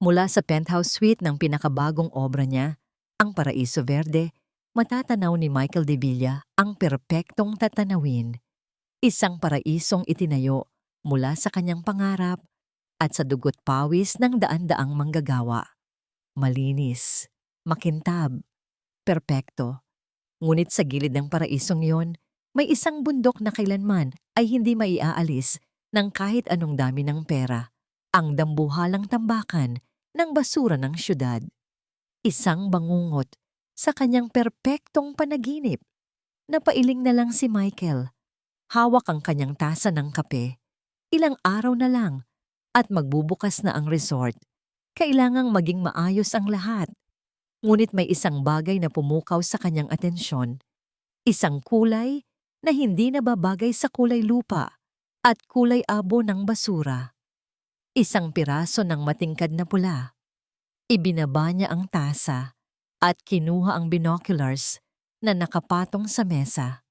Mula sa penthouse suite ng pinakabagong obra niya, ang Paraiso Verde, matatanaw ni Michael de Villa ang perpektong tatanawin. Isang paraisong itinayo mula sa kanyang pangarap at sa dugot pawis ng daan-daang manggagawa. Malinis, makintab, perpekto. Ngunit sa gilid ng paraisong yon, may isang bundok na kailanman ay hindi maiaalis ng kahit anong dami ng pera. Ang dambuhalang tambakan ng basura ng syudad. Isang bangungot sa kanyang perpektong panaginip. Napailing na lang si Michael. Hawak ang kanyang tasa ng kape. Ilang araw na lang at magbubukas na ang resort. Kailangang maging maayos ang lahat. Ngunit may isang bagay na pumukaw sa kanyang atensyon. Isang kulay na hindi nababagay sa kulay lupa at kulay abo ng basura. Isang piraso ng matingkad na pula. Ibinaba niya ang tasa at kinuha ang binoculars na nakapatong sa mesa.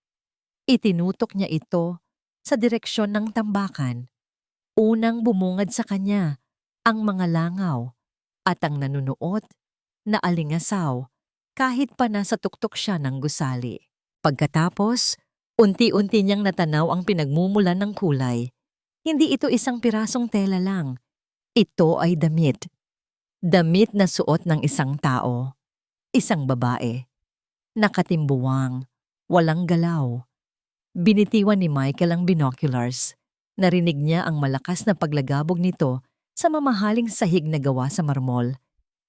Itinutok niya ito sa direksyon ng tambakan. Unang bumungad sa kanya ang mga langaw at ang nanunuot na alingasaw kahit pa nasa tuktok siya ng gusali. Pagkatapos, unti-unti niyang natanaw ang pinagmumulan ng kulay. Hindi ito isang pirasong tela lang. Ito ay damit. Damit na suot ng isang tao. Isang babae. Nakatimbuwang. Walang galaw. Binitiwan ni Michael ang binoculars. Narinig niya ang malakas na paglagabog nito sa mamahaling sahig na gawa sa marmol.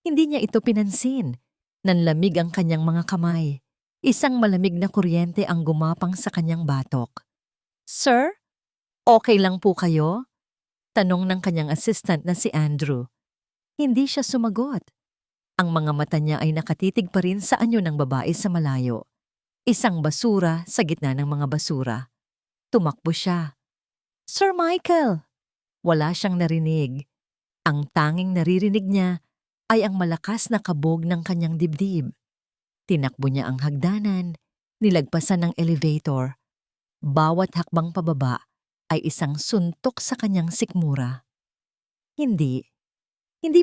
Hindi niya ito pinansin. Nanlamig ang kanyang mga kamay. Isang malamig na kuryente ang gumapang sa kanyang batok. "Sir, okay lang po kayo?" Tanong ng kanyang assistant na si Andrew. Hindi siya sumagot. Ang mga mata niya ay nakatitig pa rin sa anyo ng babae sa malayo. Isang basura sa gitna ng mga basura. Tumakbo siya. "Sir Michael!" Wala siyang narinig. Ang tanging naririnig niya ay ang malakas na kabog ng kanyang dibdib. Tinakbo niya ang hagdanan, nilagpasan ng elevator. Bawat hakbang pababa ay isang suntok sa kanyang sikmura. Hindi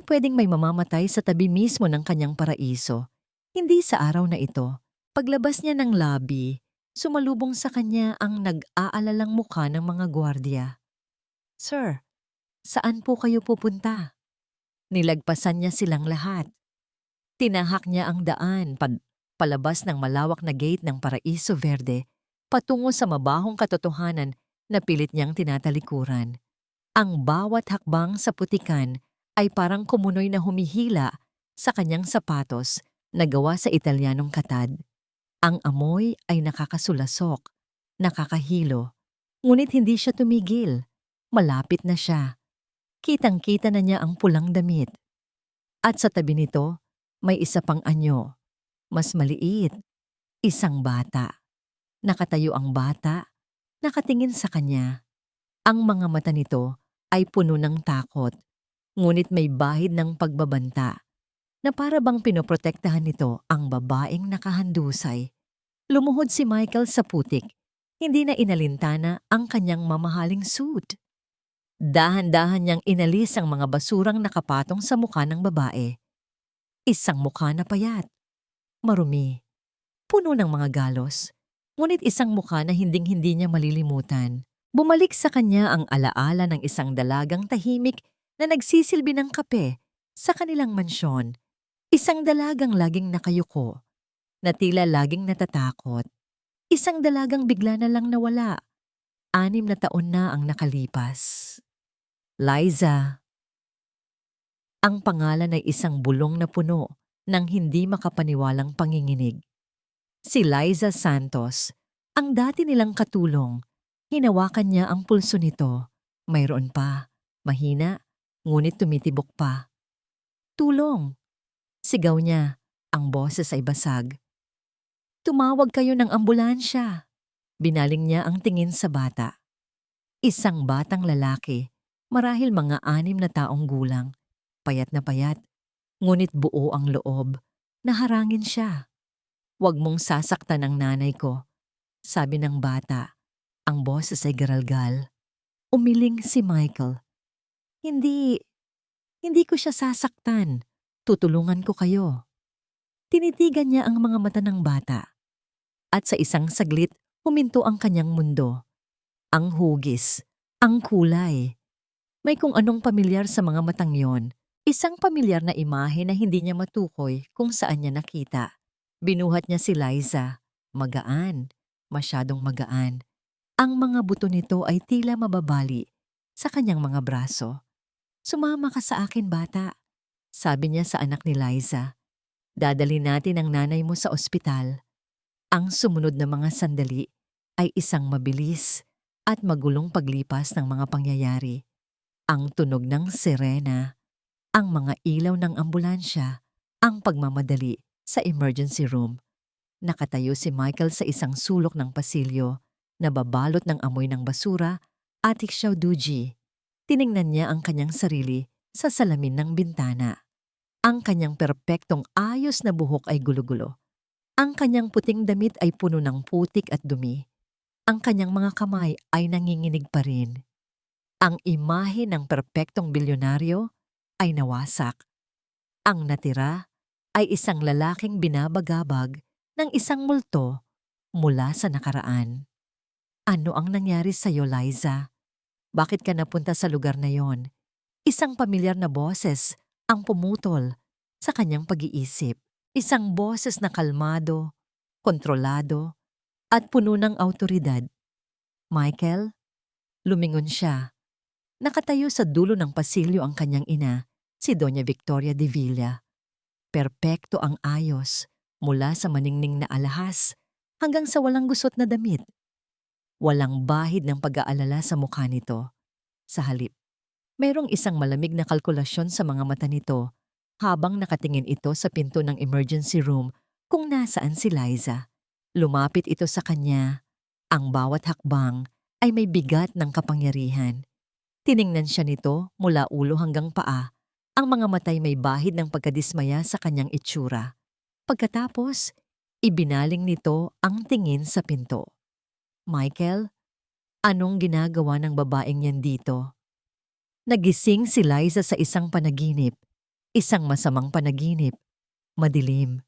pwedeng may mamamatay sa tabi mismo ng kanyang paraiso. Hindi sa araw na ito. Paglabas niya ng lobby, sumalubong sa kanya ang nag-aalalang mukha ng mga gwardiya. "Sir, saan po kayo pupunta?" Nilagpasan niya silang lahat. Tinahak niya ang daan palabas ng malawak na gate ng Paraiso Verde patungo sa mabahong katotohanan na pilit niyang tinatalikuran. Ang bawat hakbang sa putikan ay parang kumunoy na humihila sa kanyang sapatos na gawa sa Italianong katad. Ang amoy ay nakakasulasok, nakakahilo, ngunit hindi siya tumigil. Malapit na siya. Kitang-kita na niya ang pulang damit. At sa tabi nito, may isa pang anyo. Mas maliit. Isang bata. Nakatayo ang bata, nakatingin sa kanya. Ang mga mata nito ay puno ng takot, ngunit may bahid ng pagbabanta na para bang pinoprotektahan nito ang babaeng nakahandusay. Lumuhod si Michael sa putik. Hindi na inalintana ang kanyang mamahaling suit. Dahan-dahan niyang inalis ang mga basurang nakapatong sa mukha ng babae. Isang mukha na payat, marumi, puno ng mga galos, ngunit isang mukha na hinding-hindi niya malilimutan. Bumalik sa kanya ang alaala ng isang dalagang tahimik na nagsisilbi ng kape sa kanilang mansyon. Isang dalagang laging nakayuko, na tila laging natatakot. Isang dalagang bigla na lang nawala. 6 na taon na ang nakalipas. Liza. Ang pangalan ay isang bulong na puno ng hindi makapaniwalang panginginig. Si Liza Santos, ang dati nilang katulong. Hinawakan niya ang pulso nito. Mayroon pa, mahina, ngunit tumitibok pa. "Tulong!" Sigaw niya, ang boses ay basag. "Tumawag kayo ng ambulansya." Binaling niya ang tingin sa bata. Isang batang lalaki, marahil mga 6 na taong gulang. Payat na payat, ngunit buo ang loob. Naharangin siya. "Huwag mong sasaktan ang nanay ko," sabi ng bata. Ang boses ay garalgal. Umiling si Michael. Hindi Hindi ko siya sasaktan. Tutulungan ko kayo. Tinitigan niya ang mga mata ng bata. At sa isang saglit, huminto ang kanyang mundo. Ang hugis, ang kulay. May kung anong pamilyar sa mga matang yon. Isang pamilyar na imahe na hindi niya matukoy kung saan niya nakita. Binuhat niya si Liza. Magaan. Masyadong magaan. Ang mga buto nito ay tila mababali sa kanyang mga braso. Sumama ka sa akin, bata. Sabi niya sa anak ni Liza. Dadali natin ang nanay mo sa ospital. Ang sumunod na mga sandali ay isang mabilis at magulong paglipas ng mga pangyayari. Ang tunog ng sirena, ang mga ilaw ng ambulansya, ang pagmamadali sa emergency room. Nakatayo si Michael sa isang sulok ng pasilyo na babalot ng amoy ng basura at iksyaw duji. Tiningnan niya ang kanyang sarili sa salamin ng bintana. Ang kanyang perpektong ayos na buhok ay gulo-gulo. Ang kanyang puting damit ay puno ng putik at dumi. Ang kanyang mga kamay ay nanginginig pa rin. Ang imahe ng perpektong bilyonaryo ay nawasak. Ang natira ay isang lalaking binabagabag ng isang multo mula sa nakaraan. Ano ang nangyari sa iyo, Liza? Bakit ka napunta sa lugar na yon? Isang pamilyar na boses ang pumutol sa kanyang pag-iisip. Isang boses na kalmado, kontrolado, at puno ng awtoridad. Michael, lumingon siya. Nakatayo sa dulo ng pasilyo ang kanyang ina, si Doña Victoria de Villa. Perpekto ang ayos, mula sa maningning na alahas hanggang sa walang gusot na damit. Walang bahid ng pag-aalala sa mukha nito. Sa halip, mayroong isang malamig na kalkulasyon sa mga mata nito habang nakatingin ito sa pinto ng emergency room kung nasaan si Liza. Lumapit ito sa kanya. Ang bawat hakbang ay may bigat ng kapangyarihan. Tiningnan siya nito mula ulo hanggang paa. Ang mga matay may bahid ng pagkadismaya sa kanyang itsura. Pagkatapos, ibinaling nito ang tingin sa pinto. Michael, anong ginagawa ng babaeng yan dito? Nagising si Liza sa isang panaginip. Isang masamang panaginip. Madilim.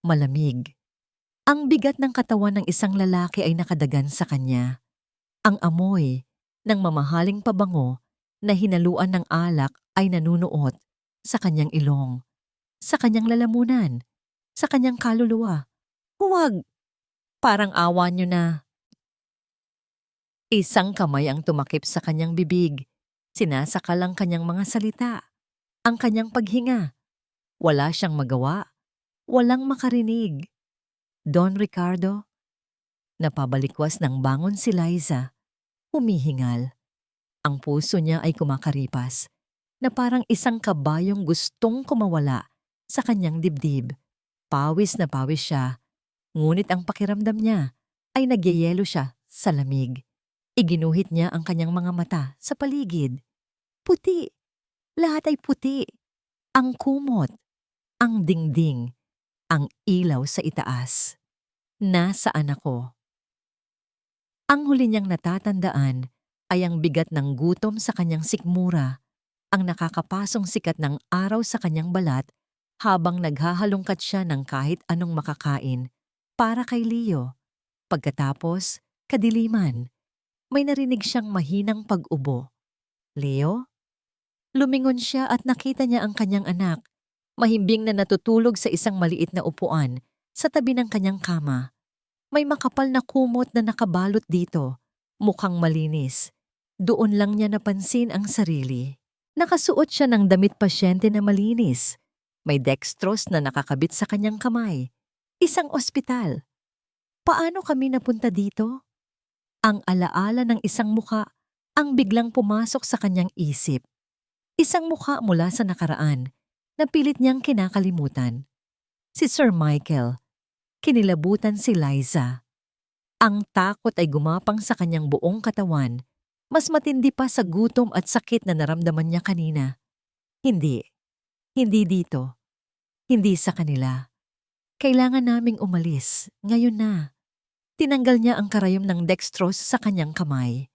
Malamig. Ang bigat ng katawan ng isang lalaki ay nakadagan sa kanya. Ang amoy ng mamahaling pabango na hinaluan ng alak ay nanunuot sa kanyang ilong, sa kanyang lalamunan, sa kanyang kaluluwa. Huwag! Parang awa niyo na. Isang kamay ang tumakip sa kanyang bibig. Sinasakal ang kanyang mga salita. Ang kanyang paghinga. Wala siyang magawa. Walang makarinig. Don Ricardo. Napabalikwas ng bangon si Liza. Humihingal. Ang puso niya ay kumakaripas na parang isang kabayong gustong kumawala sa kanyang dibdib. Pawis na pawis siya, ngunit ang pakiramdam niya ay nagyayelo siya sa lamig. Iginuhit niya ang kanyang mga mata sa paligid. Puti. Lahat ay puti. Ang kumot. Ang dingding. Ang ilaw sa itaas. Nasaan ako? Ang huli niyang natatandaan ay ang bigat ng gutom sa kanyang sikmura, ang nakakapasong sikat ng araw sa kanyang balat habang naghahalongkat siya ng kahit anong makakain para kay Leo. Pagkatapos, kadiliman. May narinig siyang mahinang pag-ubo. Leo? Lumingon siya at nakita niya ang kanyang anak, mahimbing na natutulog sa isang maliit na upuan sa tabi ng kanyang kama. May makapal na kumot na nakabalot dito, mukhang malinis. Doon lang niya napansin ang sarili. Nakasuot siya ng damit pasyente na malinis. May dextrose na nakakabit sa kanyang kamay. Isang ospital. Paano kami napunta dito? Ang alaala ng isang muka ang biglang pumasok sa kanyang isip. Isang mukha mula sa nakaraan na pilit niyang kinakalimutan. Si Sir Michael. Kinilabutan si Liza. Ang takot ay gumapang sa kanyang buong katawan, mas matindi pa sa gutom at sakit na naramdaman niya kanina. Hindi. Hindi dito. Hindi sa kanila. Kailangan naming umalis. Ngayon na. Tinanggal niya ang karayom ng dextrose sa kanyang kamay.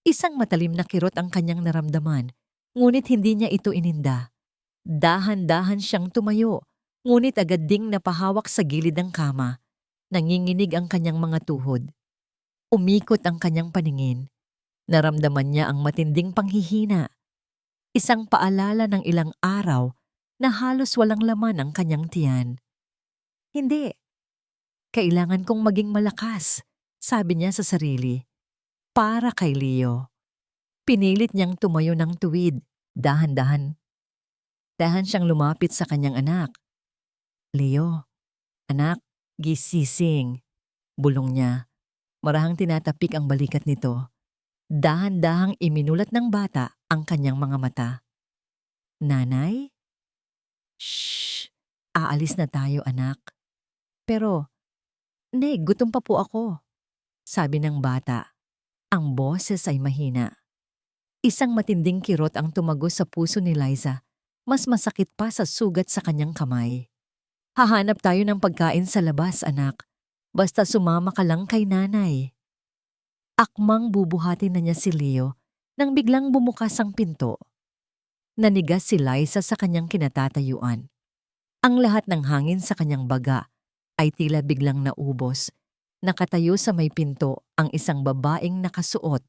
Isang matalim na kirot ang kanyang naramdaman, ngunit hindi niya ito ininda. Dahan-dahan siyang tumayo, ngunit agad ding napahawak sa gilid ng kama. Nanginginig ang kanyang mga tuhod. Umikot ang kanyang paningin. Naramdaman niya ang matinding panghihina. Isang paalala ng ilang araw na halos walang laman ang kanyang tiyan. Hindi, kailangan kong maging malakas, sabi niya sa sarili. Para kay Leo. Pinilit niyang tumayo ng tuwid, dahan-dahan. Dahan siyang lumapit sa kanyang anak. Leo, anak, gisising. Bulong niya. Marahang tinatapik ang balikat nito. Dahan-dahang iminulat ng bata ang kanyang mga mata. Nanay? Shh! Aalis na tayo, anak. Pero, Neg, gutom pa po ako. Sabi ng bata. Ang boses ay mahina. Isang matinding kirot ang tumagos sa puso ni Liza. Mas masakit pa sa sugat sa kanyang kamay. Hahanap tayo ng pagkain sa labas, anak. Basta sumama ka lang kay nanay. Akmang bubuhatin na niya si Leo nang biglang bumukas ang pinto. Nanigas si Liza sa kanyang kinatatayuan. Ang lahat ng hangin sa kanyang baga ay tila biglang naubos. Nakatayo sa may pinto ang isang babaeng nakasuot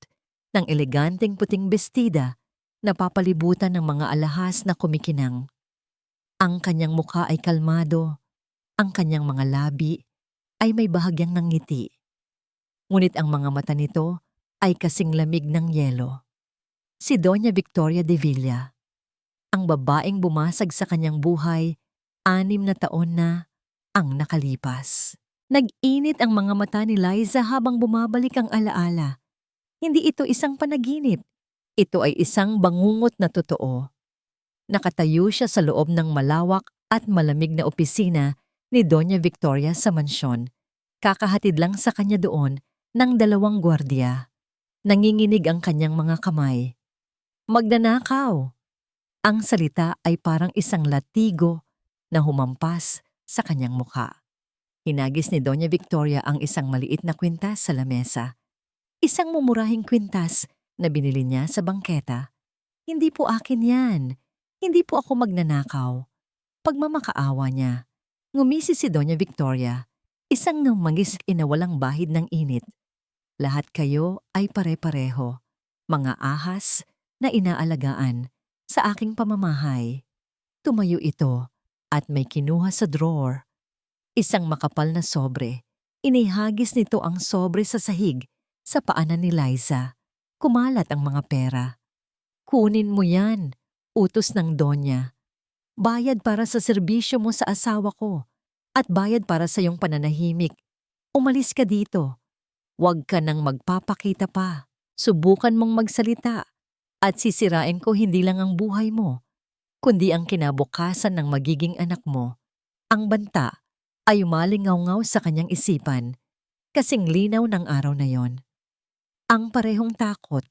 ng eleganteng puting bestida na papalibutan ng mga alahas na kumikinang. Ang kanyang mukha ay kalmado, ang kanyang mga labi ay may bahagyang ng ngiti. Ngunit ang mga mata nito ay kasing lamig ng yelo. Si Doña Victoria de Villa, ang babaeng bumasag sa kanyang buhay, 6 na taon na ang nakalipas. Nag-init ang mga mata ni Liza habang bumabalik ang alaala. Hindi ito isang panaginip. Ito ay isang bangungot na totoo. Nakatayo siya sa loob ng malawak at malamig na opisina ni Doña Victoria sa mansyon. Kakahatid lang sa kanya doon ng 2 gwardiya. Nanginginig ang kanyang mga kamay. Magnanakaw! Ang salita ay parang isang latigo na humampas sa kanyang mukha. Hinagis ni Doña Victoria ang isang maliit na kwintas sa lamesa. Isang mumurahing kwintas na binili niya sa bangketa. Hindi po akin yan. Hindi po ako magnanakaw. Pagmamakaawa niya, ngumisi si Doña Victoria, isang namangis na walang bahid ng init. Lahat kayo ay pare-pareho, mga ahas na inaalagaan sa aking pamamahay. Tumayo ito at may kinuha sa drawer. Isang makapal na sobre. Inihagis nito ang sobre sa sahig sa paanan ni Liza. Kumalat ang mga pera. Kunin mo yan, utos ng Donya. Bayad para sa serbisyo mo sa asawa ko at bayad para sa iyong pananahimik. Umalis ka dito. Huwag ka nang magpapakita pa. Subukan mong magsalita at sisirain ko hindi lang ang buhay mo, kundi ang kinabukasan ng magiging anak mo. Ang banta ay umalingaw-ngaw sa kanyang isipan, kasing linaw ng araw na yon. Ang parehong takot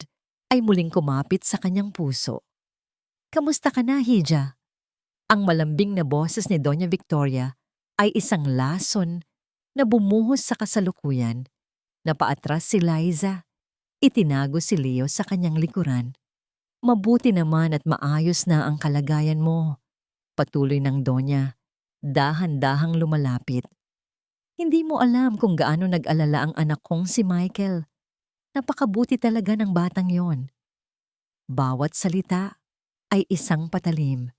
ay muling kumapit sa kanyang puso. Kamusta ka na, Hija? Ang malambing na boses ni Doña Victoria ay isang lason na bumuhos sa kasalukuyan. Napaatras si Liza. Itinago si Leo sa kanyang likuran. Mabuti naman at maayos na ang kalagayan mo. Patuloy ng Donya. Dahan-dahang lumalapit. Hindi mo alam kung gaano nag-alala ang anak kong si Michael. Napakabuti talaga ng batang yon. Bawat salita ay isang patalim.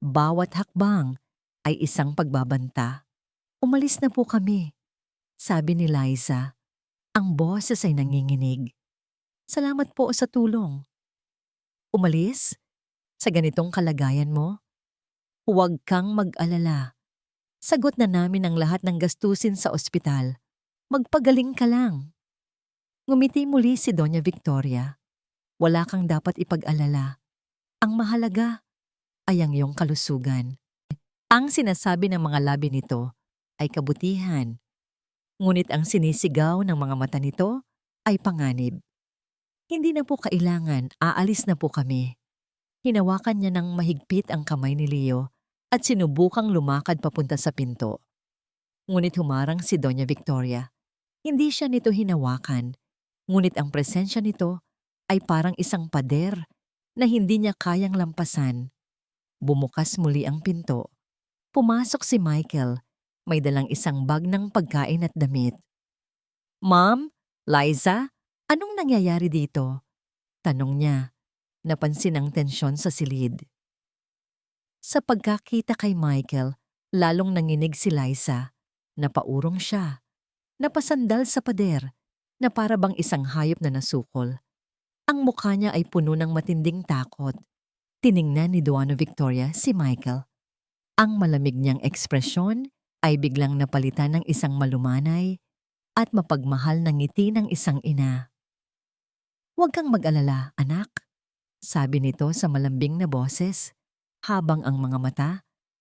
Bawat hakbang ay isang pagbabanta. Umalis na po kami, sabi ni Liza. Ang boses ay nanginginig. Salamat po sa tulong. Umalis? Sa ganitong kalagayan mo? Huwag kang mag-alala. Sagot na namin ang lahat ng gastusin sa ospital. Magpagaling ka lang. Ngumiti muli si Doña Victoria. Wala kang dapat ipag-alala. Ang mahalaga ay ang iyong kalusugan. Ang sinasabi ng mga labi nito ay kabutihan. Ngunit ang sinisigaw ng mga mata nito ay panganib. Hindi na po kailangan, aalis na po kami. Hinawakan niya ng mahigpit ang kamay ni Leo at sinubukang lumakad papunta sa pinto. Ngunit humarang si Doña Victoria. Hindi siya nito hinawakan, ngunit ang presensya nito ay parang isang pader na hindi niya kayang lampasan. Bumukas muli ang pinto. Pumasok si Michael. May dalang isang bag ng pagkain at damit. "Ma'am, Liza, anong nangyayari dito?" Tanong niya. Napansin ang tensyon sa silid. Sa pagkakita kay Michael, lalong nanginig si Liza. Napaurong siya. Napasandal sa pader na para bang isang hayop na nasukol. Ang mukha niya ay puno ng matinding takot. Tiningnan ni Duano Victoria si Michael. Ang malamig niyang ekspresyon ay biglang napalitan ng isang malumanay at mapagmahal na ngiti ng isang ina. "Huwag kang mag-alala, anak," sabi nito sa malambing na boses, habang ang mga mata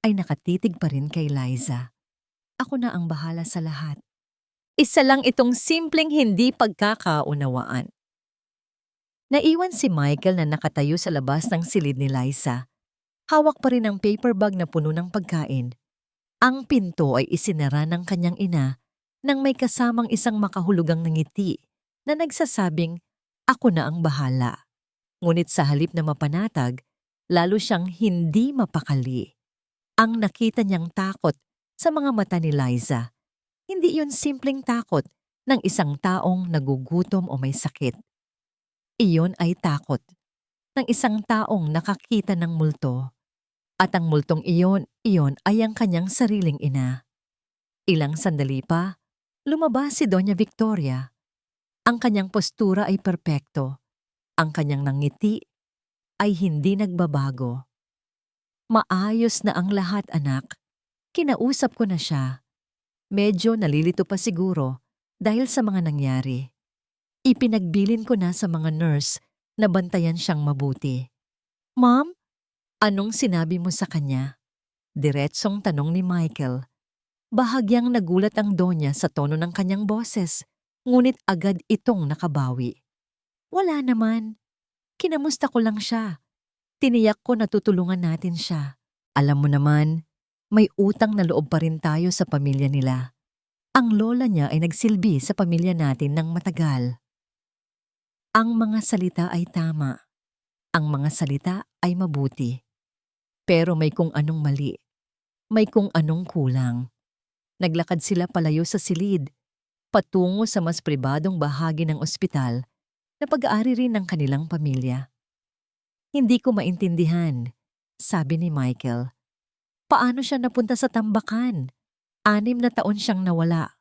ay nakatitig pa rin kay Liza. "Ako na ang bahala sa lahat." Isa lang itong simpleng hindi pagkakaunawaan. Naiwan si Michael na nakatayo sa labas ng silid ni Liza. Hawak pa rin ang paper bag na puno ng pagkain. Ang pinto ay isinara ng kanyang ina nang may kasamang isang makahulugang ngiti na nagsasabing, "Ako na ang bahala." Ngunit sa halip na mapanatag, lalo siyang hindi mapakali. Ang nakita niyang takot sa mga mata ni Liza, hindi yun simpleng takot ng isang taong nagugutom o may sakit. Iyon ay takot ng isang taong nakakita ng multo. At ang multong iyon ay ang kanyang sariling ina. Ilang sandali pa, lumabas si Doña Victoria. Ang kanyang postura ay perpekto. Ang kanyang nangiti ay hindi nagbabago. "Maayos na ang lahat, anak. Kinausap ko na siya. Medyo nalilito pa siguro dahil sa mga nangyari. Ipinagbilin ko na sa mga nurse na bantayan siyang mabuti." "Ma'am, anong sinabi mo sa kanya?" Diretsong tanong ni Michael. Bahagyang nagulat ang Donya sa tono ng kanyang boses, ngunit agad itong nakabawi. "Wala naman. Kinamusta ko lang siya. Tiniyak ko na tutulungan natin siya. Alam mo naman, may utang na loob pa rin tayo sa pamilya nila. Ang lola niya ay nagsilbi sa pamilya natin ng matagal." Ang mga salita ay tama. Ang mga salita ay mabuti. Pero may kung anong mali. May kung anong kulang. Naglakad sila palayo sa silid, patungo sa mas pribadong bahagi ng ospital na pag-aari rin ng kanilang pamilya. "Hindi ko maintindihan," sabi ni Michael. "Paano siya napunta sa tambakan? 6 na taon siyang nawala."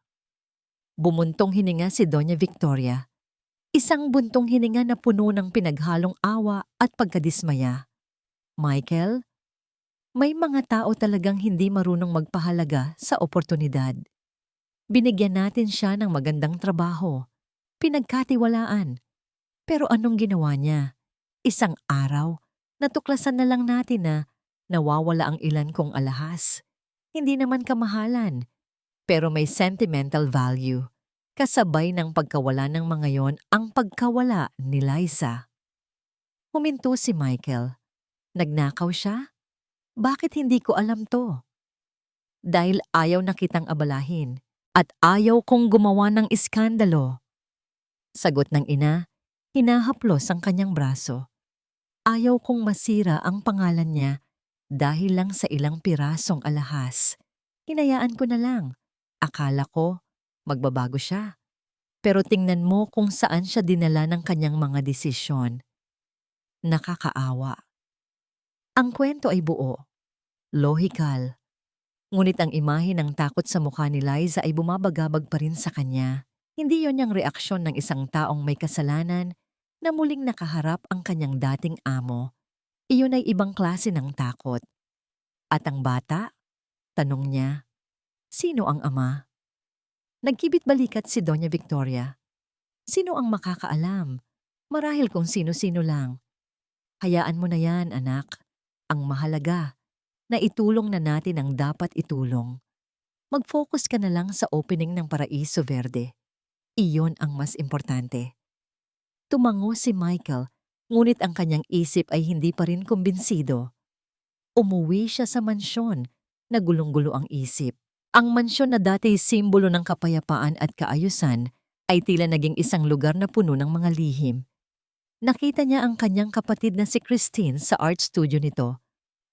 Bumuntong hininga si Doña Victoria. Isang buntong hininga na puno ng pinaghalong awa at pagkadismaya. "Michael, may mga tao talagang hindi marunong magpahalaga sa oportunidad. Binigyan natin siya ng magandang trabaho, pinagkatiwalaan. Pero anong ginawa niya? Isang araw, natuklasan na lang natin na nawawala ang ilan kong alahas. Hindi naman kamahalan, pero may sentimental value. Kasabay ng pagkawala ng mga yon ang pagkawala ni Liza." Huminto si Michael. "Nagnakaw siya? Bakit hindi ko alam to?" "Dahil ayaw na kitang abalahin at ayaw kong gumawa ng iskandalo." Sagot ng ina, hinahaplos ang kanyang braso. "Ayaw kong masira ang pangalan niya dahil lang sa ilang pirasong alahas. Hinayaan ko na lang. Akala ko, magbabago siya. Pero tingnan mo kung saan siya dinala ng kanyang mga desisyon. Nakakaawa." Ang kwento ay buo, lohikal. Ngunit ang imahe ng takot sa mukha ni Liza ay bumabagabag pa rin sa kanya. Hindi yon yung reaksyon ng isang taong may kasalanan na muling nakaharap ang kanyang dating amo. Iyon ay ibang klase ng takot. "At ang bata?" tanong niya. "Sino ang ama?" Nagkibit balikat si Doña Victoria. "Sino ang makakaalam? Marahil kung sino-sino lang. Hayaan mo na yan, anak. Ang mahalaga, na itulong na natin ang dapat itulong. Mag-focus ka na lang sa opening ng Paraiso Verde. Iyon ang mas importante." Tumango si Michael, ngunit ang kanyang isip ay hindi pa rin kumbinsido. Umuwi siya sa mansyon, na gulong-gulo ang isip. Ang mansyon na dati simbolo ng kapayapaan at kaayusan ay tila naging isang lugar na puno ng mga lihim. Nakita niya ang kanyang kapatid na si Christine sa art studio nito.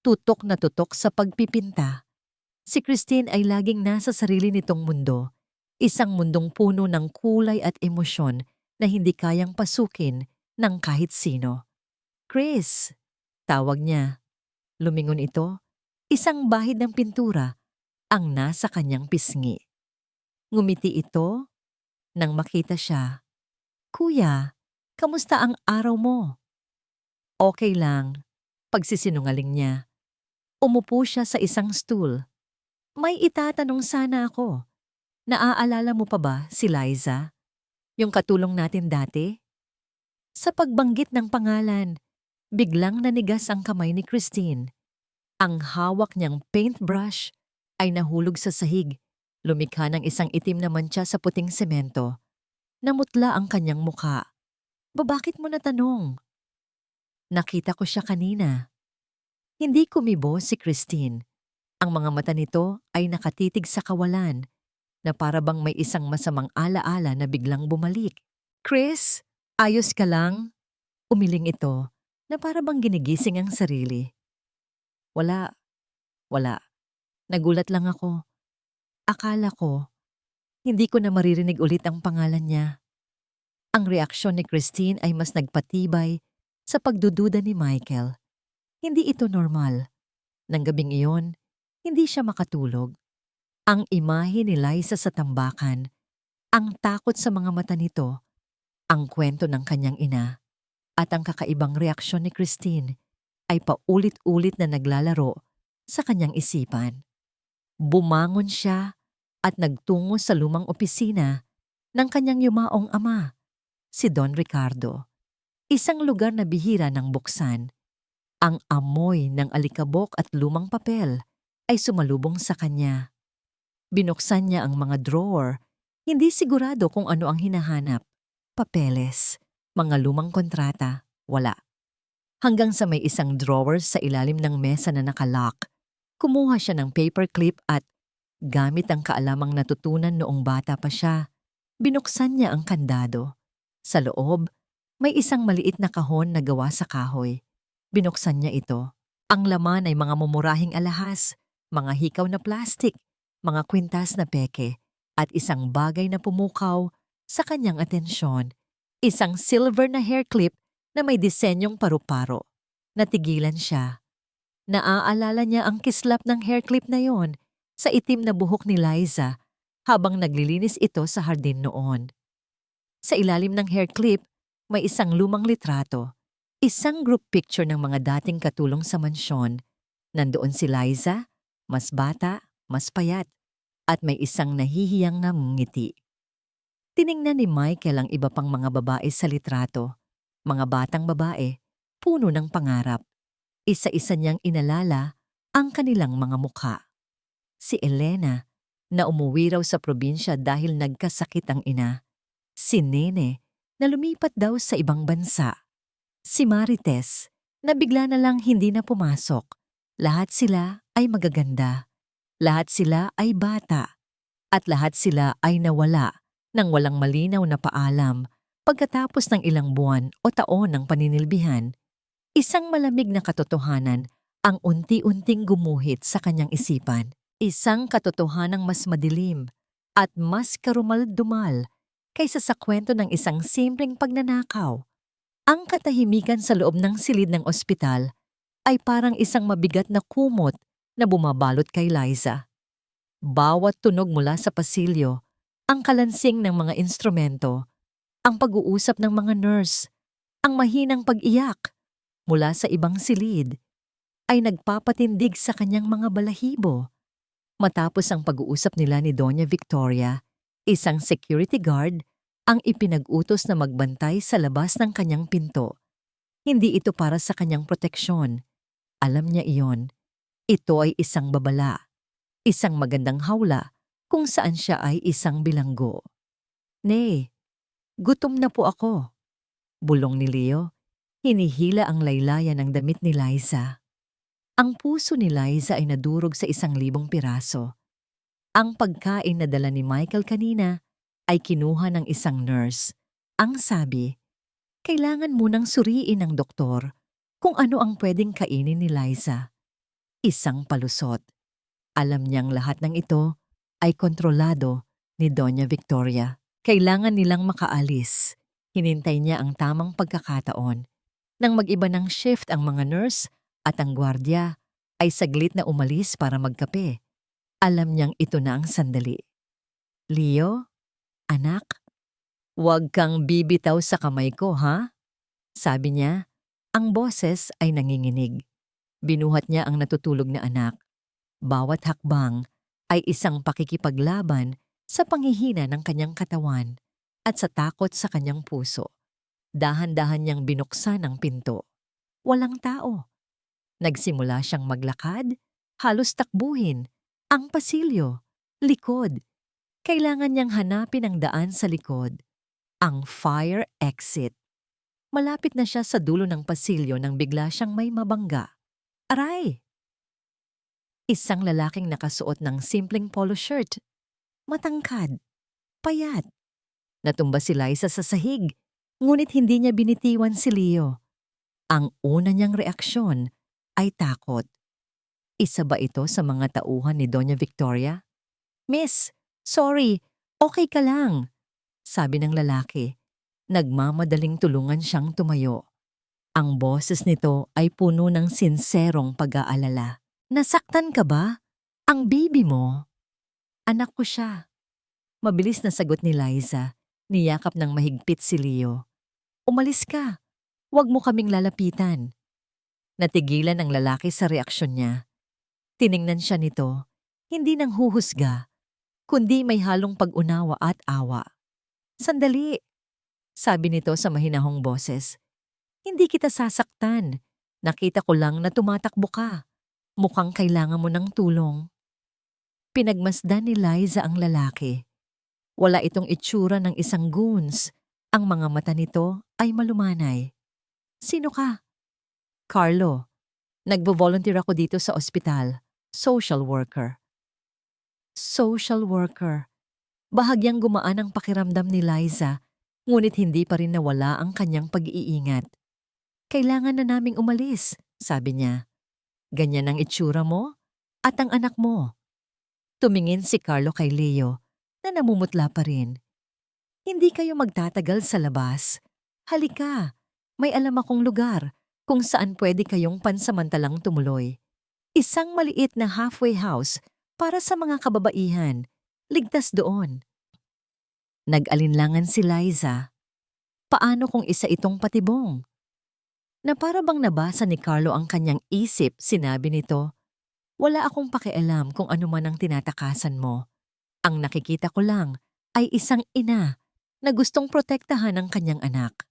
tutok na tutok sa pagpipinta. Si Christine ay laging nasa sarili nitong mundo, isang mundong puno ng kulay at emosyon na hindi kayang pasukin ng kahit sino. Chris, tawag niya. Lumingon ito, isang bahid ng pintura ang nasa kanyang pisngi. Ngumiti ito nang makita siya. Kuya, kamusta ang araw mo? Okay lang, pagsisinungaling niya. Umupo siya sa isang stool. May itatanong sana ako. Naaalala mo pa ba si Liza? Yung katulong natin dati? Sa pagbanggit ng pangalan, biglang nanigas ang kamay ni Christine. Ang hawak niyang paintbrush ay nahulog sa sahig. Lumikha ng isang itim na mantsa sa puting semento. Namutla ang kanyang muka. Bakit mo natanong? Nakita ko siya kanina. Hindi kumibo si Christine. Ang mga mata nito ay nakatitig sa kawalan na para bang may isang masamang alaala na biglang bumalik. Chris, ayos ka lang? Umiling ito na para bang ginigising ang sarili. Wala. Nagulat lang ako. Akala ko, hindi ko na maririnig ulit ang pangalan niya. Ang reaksyon ni Christine ay mas nagpatibay sa pagdududa ni Michael. Hindi ito normal. Nang gabing iyon, hindi siya makatulog. Ang imahe ni Liza sa tambakan, ang takot sa mga mata nito, ang kwento ng kanyang ina, at ang kakaibang reaksyon ni Christine ay paulit-ulit na naglalaro sa kanyang isipan. Bumangon siya at nagtungo sa lumang opisina ng kanyang yumaong ama, si Don Ricardo. Isang lugar na bihira ng buksan. Ang amoy ng alikabok at lumang papel ay sumalubong sa kanya. Binuksan niya ang mga drawer, hindi sigurado kung ano ang hinahanap. Papeles, mga lumang kontrata, wala. Hanggang sa may isang drawer sa ilalim ng mesa na nakalock, kumuha siya ng paperclip at, gamit ang kaalamang natutunan noong bata pa siya, binuksan niya ang kandado. Sa loob, may isang maliit na kahon na gawa sa kahoy. Binuksan niya ito. Ang laman ay mga mumurahing alahas, mga hikaw na plastik, mga kwintas na peke, at isang bagay na pumukaw sa kanyang atensyon. Isang silver na hair clip na may disenyong paru-paro. Natigilan siya. Naaalala niya ang kislap ng hair clip na yon sa itim na buhok ni Liza habang naglilinis ito sa hardin noon. Sa ilalim ng hair clip, may isang lumang litrato. Isang group picture ng mga dating katulong sa mansyon. Nandoon si Liza, mas bata, mas payat, at may isang nahihiyang na ngiti. Tiningnan ni Michael ang iba pang mga babae sa litrato. Mga batang babae, puno ng pangarap. Isa-isa niyang inalala ang kanilang mga mukha. Si Elena, na umuwi raw sa probinsya dahil nagkasakit ang ina. Si Nene, na lumipat daw sa ibang bansa. Si Marites, na bigla na lang hindi na pumasok. Lahat sila ay magaganda. Lahat sila ay bata. At lahat sila ay nawala nang walang malinaw na paalam pagkatapos ng ilang buwan o taon ng paninilbihan. Isang malamig na katotohanan ang unti-unting gumuhit sa kanyang isipan. Isang katotohanang mas madilim at mas karumal-dumal kaysa sa kwento ng isang simpleng pagnanakaw. Ang katahimikan sa loob ng silid ng ospital ay parang isang mabigat na kumot na bumabalot kay Liza. Bawat tunog mula sa pasilyo, ang kalansing ng mga instrumento, ang pag-uusap ng mga nurse, ang mahinang pag-iyak mula sa ibang silid, ay nagpapatindig sa kanyang mga balahibo. Matapos ang pag-uusap nila ni Doña Victoria, isang security guard ang ipinag-utos na magbantay sa labas ng kanyang pinto. Hindi ito para sa kanyang proteksyon. Alam niya iyon. Ito ay isang babala. Isang magandang hawla kung saan siya ay isang bilanggo. "Nay, gutom na po ako." Bulong ni Leo. Hinihila ang laylayan ng damit ni Liza. Ang puso ni Liza ay nadurog sa 1,000 piraso. Ang pagkain na dala ni Michael kanina ay kinuha ng isang nurse. Ang sabi, kailangan munang suriin ng doktor kung ano ang pwedeng kainin ni Liza. Isang palusot. Alam niyang lahat ng ito ay kontrolado ni Doña Victoria. Kailangan nilang makaalis. Hinintay niya ang tamang pagkakataon. Nang mag-iba ng shift ang mga nurse at ang gwardiya, ay saglit na umalis para magkape. Alam niyang ito na ang sandali. Leo, anak, huwag kang bibitaw sa kamay ko, ha? Sabi niya, ang boses ay nanginginig. Binuhat niya ang natutulog na anak. Bawat hakbang ay isang pakikipaglaban sa panghihina ng kanyang katawan at sa takot sa kanyang puso. Dahan-dahan niyang binuksan ang pinto. Walang tao. Nagsimula siyang maglakad, halos takbuhin, ang pasilyo, likod. Kailangan niyang hanapin ang daan sa likod, ang fire exit. Malapit na siya sa dulo ng pasilyo nang bigla siyang may mabangga. Aray! Isang lalaking nakasuot ng simpleng polo shirt. Matangkad. Payat. Natumba si Liza sa sahig, ngunit hindi niya binitiwan si Leo. Ang una niyang reaksyon ay takot. Isa ba ito sa mga tauhan ni Doña Victoria? Miss, sorry, okay ka lang, sabi ng lalaki. Nagmamadaling tulungan siyang tumayo. Ang boses nito ay puno ng sinserong pag-aalala. Nasaktan ka ba? Ang baby mo? Anak ko siya. Mabilis na sagot ni Liza, niyakap ng mahigpit si Leo. Umalis ka. Huwag mo kaming lalapitan. Natigilan ang lalaki sa reaksyon niya. Tiningnan siya nito, hindi nang huhusga, kundi may halong pag-unawa at awa. Sandali, sabi nito sa mahinahong boses. Hindi kita sasaktan. Nakita ko lang na tumatakbo ka. Mukhang kailangan mo ng tulong. Pinagmasdan ni Liza ang lalaki. Wala itong itsura ng isang goons. Ang mga mata nito ay malumanay. Sino ka? Carlo. Nagvo-volunteer ako dito sa ospital. Social worker. Social worker. Bahagyang gumaan ang pakiramdam ni Liza, ngunit hindi pa rin nawala ang kanyang pag-iingat. Kailangan na naming umalis, sabi niya. Ganyan ang itsura mo at ang anak mo. Tumingin si Carlo kay Leo na namumutla pa rin. Hindi kayo magtatagal sa labas. Halika, may alam akong lugar kung saan pwede kayong pansamantalang tumuloy. Isang maliit na halfway house para sa mga kababaihan. Ligtas doon. Nag-alinlangan si Liza. Paano kung isa itong patibong? Na para bang nabasa ni Carlo ang kanyang isip, sinabi nito, wala akong pakialam kung ano man ang tinatakasan mo. Ang nakikita ko lang ay isang ina na gustong protektahan ang kanyang anak.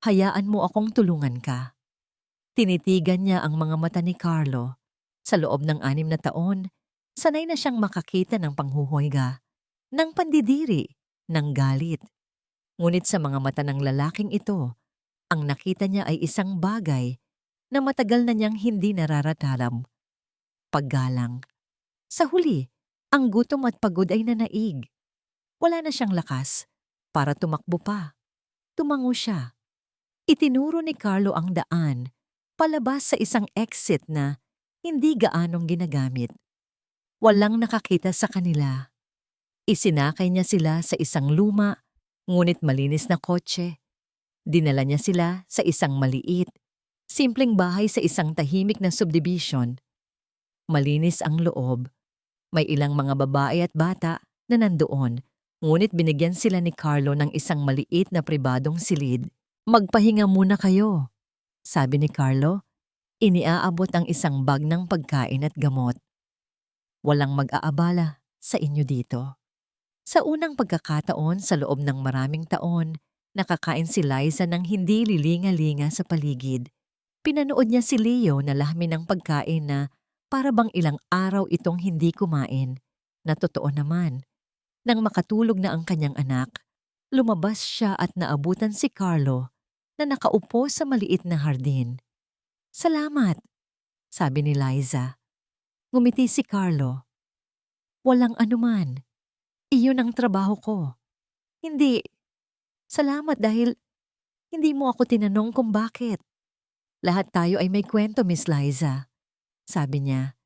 Hayaan mo akong tulungan ka. Tinitigan niya ang mga mata ni Carlo. Sa loob ng 6 na taon, sanay na siyang makakita ng panghuhuyga, ng pandidiri, ng galit. Ngunit sa mga mata ng lalaking ito, ang nakita niya ay isang bagay na matagal na niyang hindi nararatalam. Paggalang. Sa huli, ang gutom at pagod ay nanaig. Wala na siyang lakas para tumakbo pa. Tumango siya. Itinuro ni Carlo ang daan, palabas sa isang exit na hindi gaanong ginagamit. Walang nakakita sa kanila. Isinakay niya sila sa isang luma, ngunit malinis na kotse. Dinala niya sila sa isang maliit, simpleng bahay sa isang tahimik na subdivision. Malinis ang loob. May ilang mga babae at bata na nandoon, ngunit binigyan sila ni Carlo ng isang maliit na pribadong silid. Magpahinga muna kayo, sabi ni Carlo. Iniaabot ang isang bag ng pagkain at gamot. Walang mag-aabala sa inyo dito. Sa unang pagkakataon sa loob ng maraming taon, nakakain si Liza ng hindi lilinga-linga sa paligid. Pinanood niya si Leo na lahmi ng pagkain na para bang ilang araw itong hindi kumain. Na totoo naman. Nang makatulog na ang kanyang anak, lumabas siya at naabutan si Carlo na nakaupo sa maliit na hardin. Salamat, sabi ni Liza. Ngumiti si Carlo. Walang anuman. Iyon ang trabaho ko. Hindi. Salamat dahil hindi mo ako tinanong kung bakit. Lahat tayo ay may kwento, Miss Liza, sabi niya.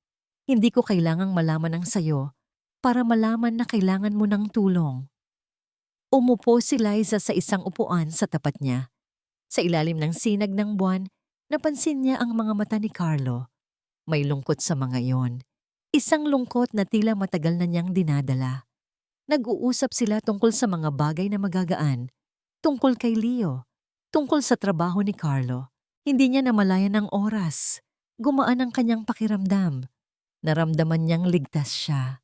Hindi ko kailangang malaman ang sayo para malaman na kailangan mo ng tulong. Umupo si Liza sa isang upuan sa tapat niya. Sa ilalim ng sinag ng buwan, napansin niya ang mga mata ni Carlo. May lungkot sa mga iyon. Isang lungkot na tila matagal na niyang dinadala. Nag-uusap sila tungkol sa mga bagay na magagaan. Tungkol kay Leo. Tungkol sa trabaho ni Carlo. Hindi niya namalayan ng oras. Gumaan ang kanyang pakiramdam. Naramdaman niyang ligtas siya.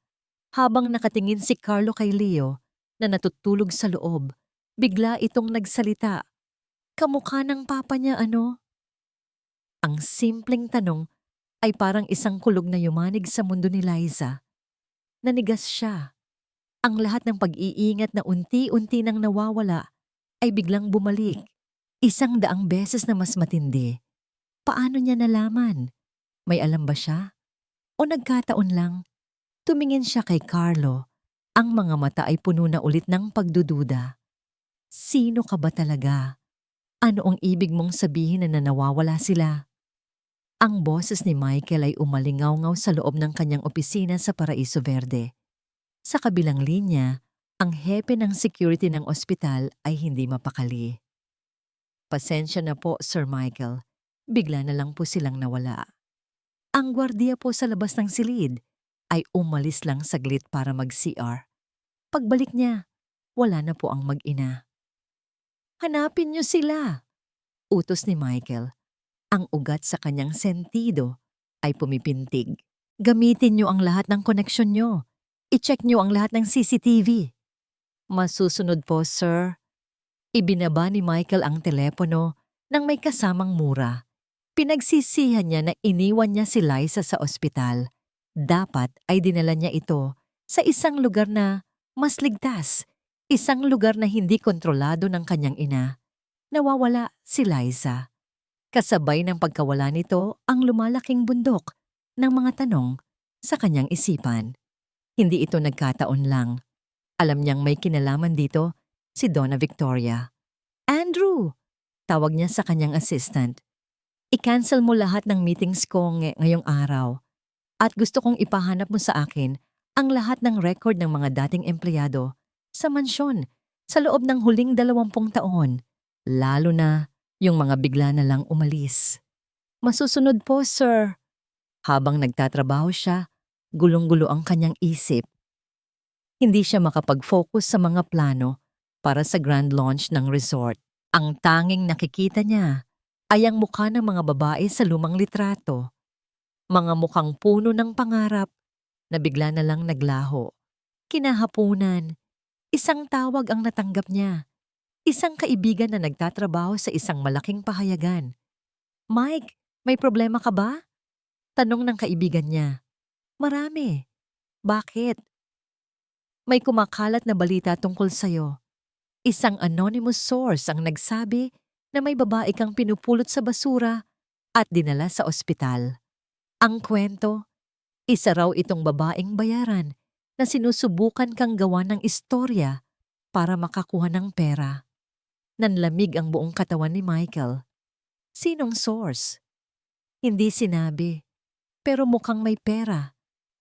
Habang nakatingin si Carlo kay Leo na natutulog sa loob, bigla itong nagsalita. Kamukha ng papa niya ano? Ang simpleng tanong ay parang isang kulog na yumanig sa mundo ni Liza. Nanigas siya. Ang lahat ng pag-iingat na unti-unti nang nawawala ay biglang bumalik. 100 beses na mas matindi. Paano niya nalaman? May alam ba siya? O nagkataon lang? Tumingin siya kay Carlo. Ang mga mata ay puno na ulit ng pagdududa. Sino ka ba talaga? Ano ang ibig mong sabihin na nawawala sila? Ang boses ni Michael ay umalingaw-ngaw sa loob ng kanyang opisina sa Paraiso Verde. Sa kabilang linya, ang hepe ng security ng ospital ay hindi mapakali. Pasensya na po, Sir Michael. Bigla na lang po silang nawala. Ang gwardiya po sa labas ng silid ay umalis lang saglit para mag-CR. Pagbalik niya, wala na po ang mag-ina. Hanapin niyo sila, utos ni Michael. Ang ugat sa kanyang sentido ay pumipintig. Gamitin niyo ang lahat ng koneksyon niyo. I-check niyo ang lahat ng CCTV. Masusunod po, sir. Ibinaba ni Michael ang telepono nang may kasamang mura. Pinagsisihan niya na iniwan niya si Liza sa ospital. Dapat ay dinala niya ito sa isang lugar na mas ligtas, isang lugar na hindi kontrolado ng kanyang ina. Nawawala si Liza. Kasabay ng pagkawala nito ang lumalaking bundok ng mga tanong sa kanyang isipan. Hindi ito nagkataon lang. Alam niyang may kinalaman dito si Donna Victoria. Andrew! Tawag niya sa kanyang assistant. I-cancel mo lahat ng meetings ko ngayong araw. At gusto kong ipahanap mo sa akin ang lahat ng record ng mga dating empleyado sa mansyon sa loob ng huling 20 taon. Lalo na yung mga bigla na lang umalis. Masusunod po, sir. Habang nagtatrabaho siya, gulong-gulo ang kanyang isip. Hindi siya makapag-focus sa mga plano para sa grand launch ng resort. Ang tanging nakikita niya ay ang mukha ng mga babae sa lumang litrato. Mga mukhang puno ng pangarap na bigla na lang naglaho. Kinahapunan, isang tawag ang natanggap niya. Isang kaibigan na nagtatrabaho sa isang malaking pahayagan. Mike, may problema ka ba? Tanong ng kaibigan niya. Marami. Bakit? May kumakalat na balita tungkol sa'yo. Isang anonymous source ang nagsabi na may babae kang pinupulot sa basura at dinala sa ospital. Ang kwento, isa raw itong babaeng bayaran na sinusubukan kang gawa ng istorya para makakuha ng pera. Nanlamig ang buong katawan ni Michael. Sinong source? Hindi sinabi, pero mukhang may pera.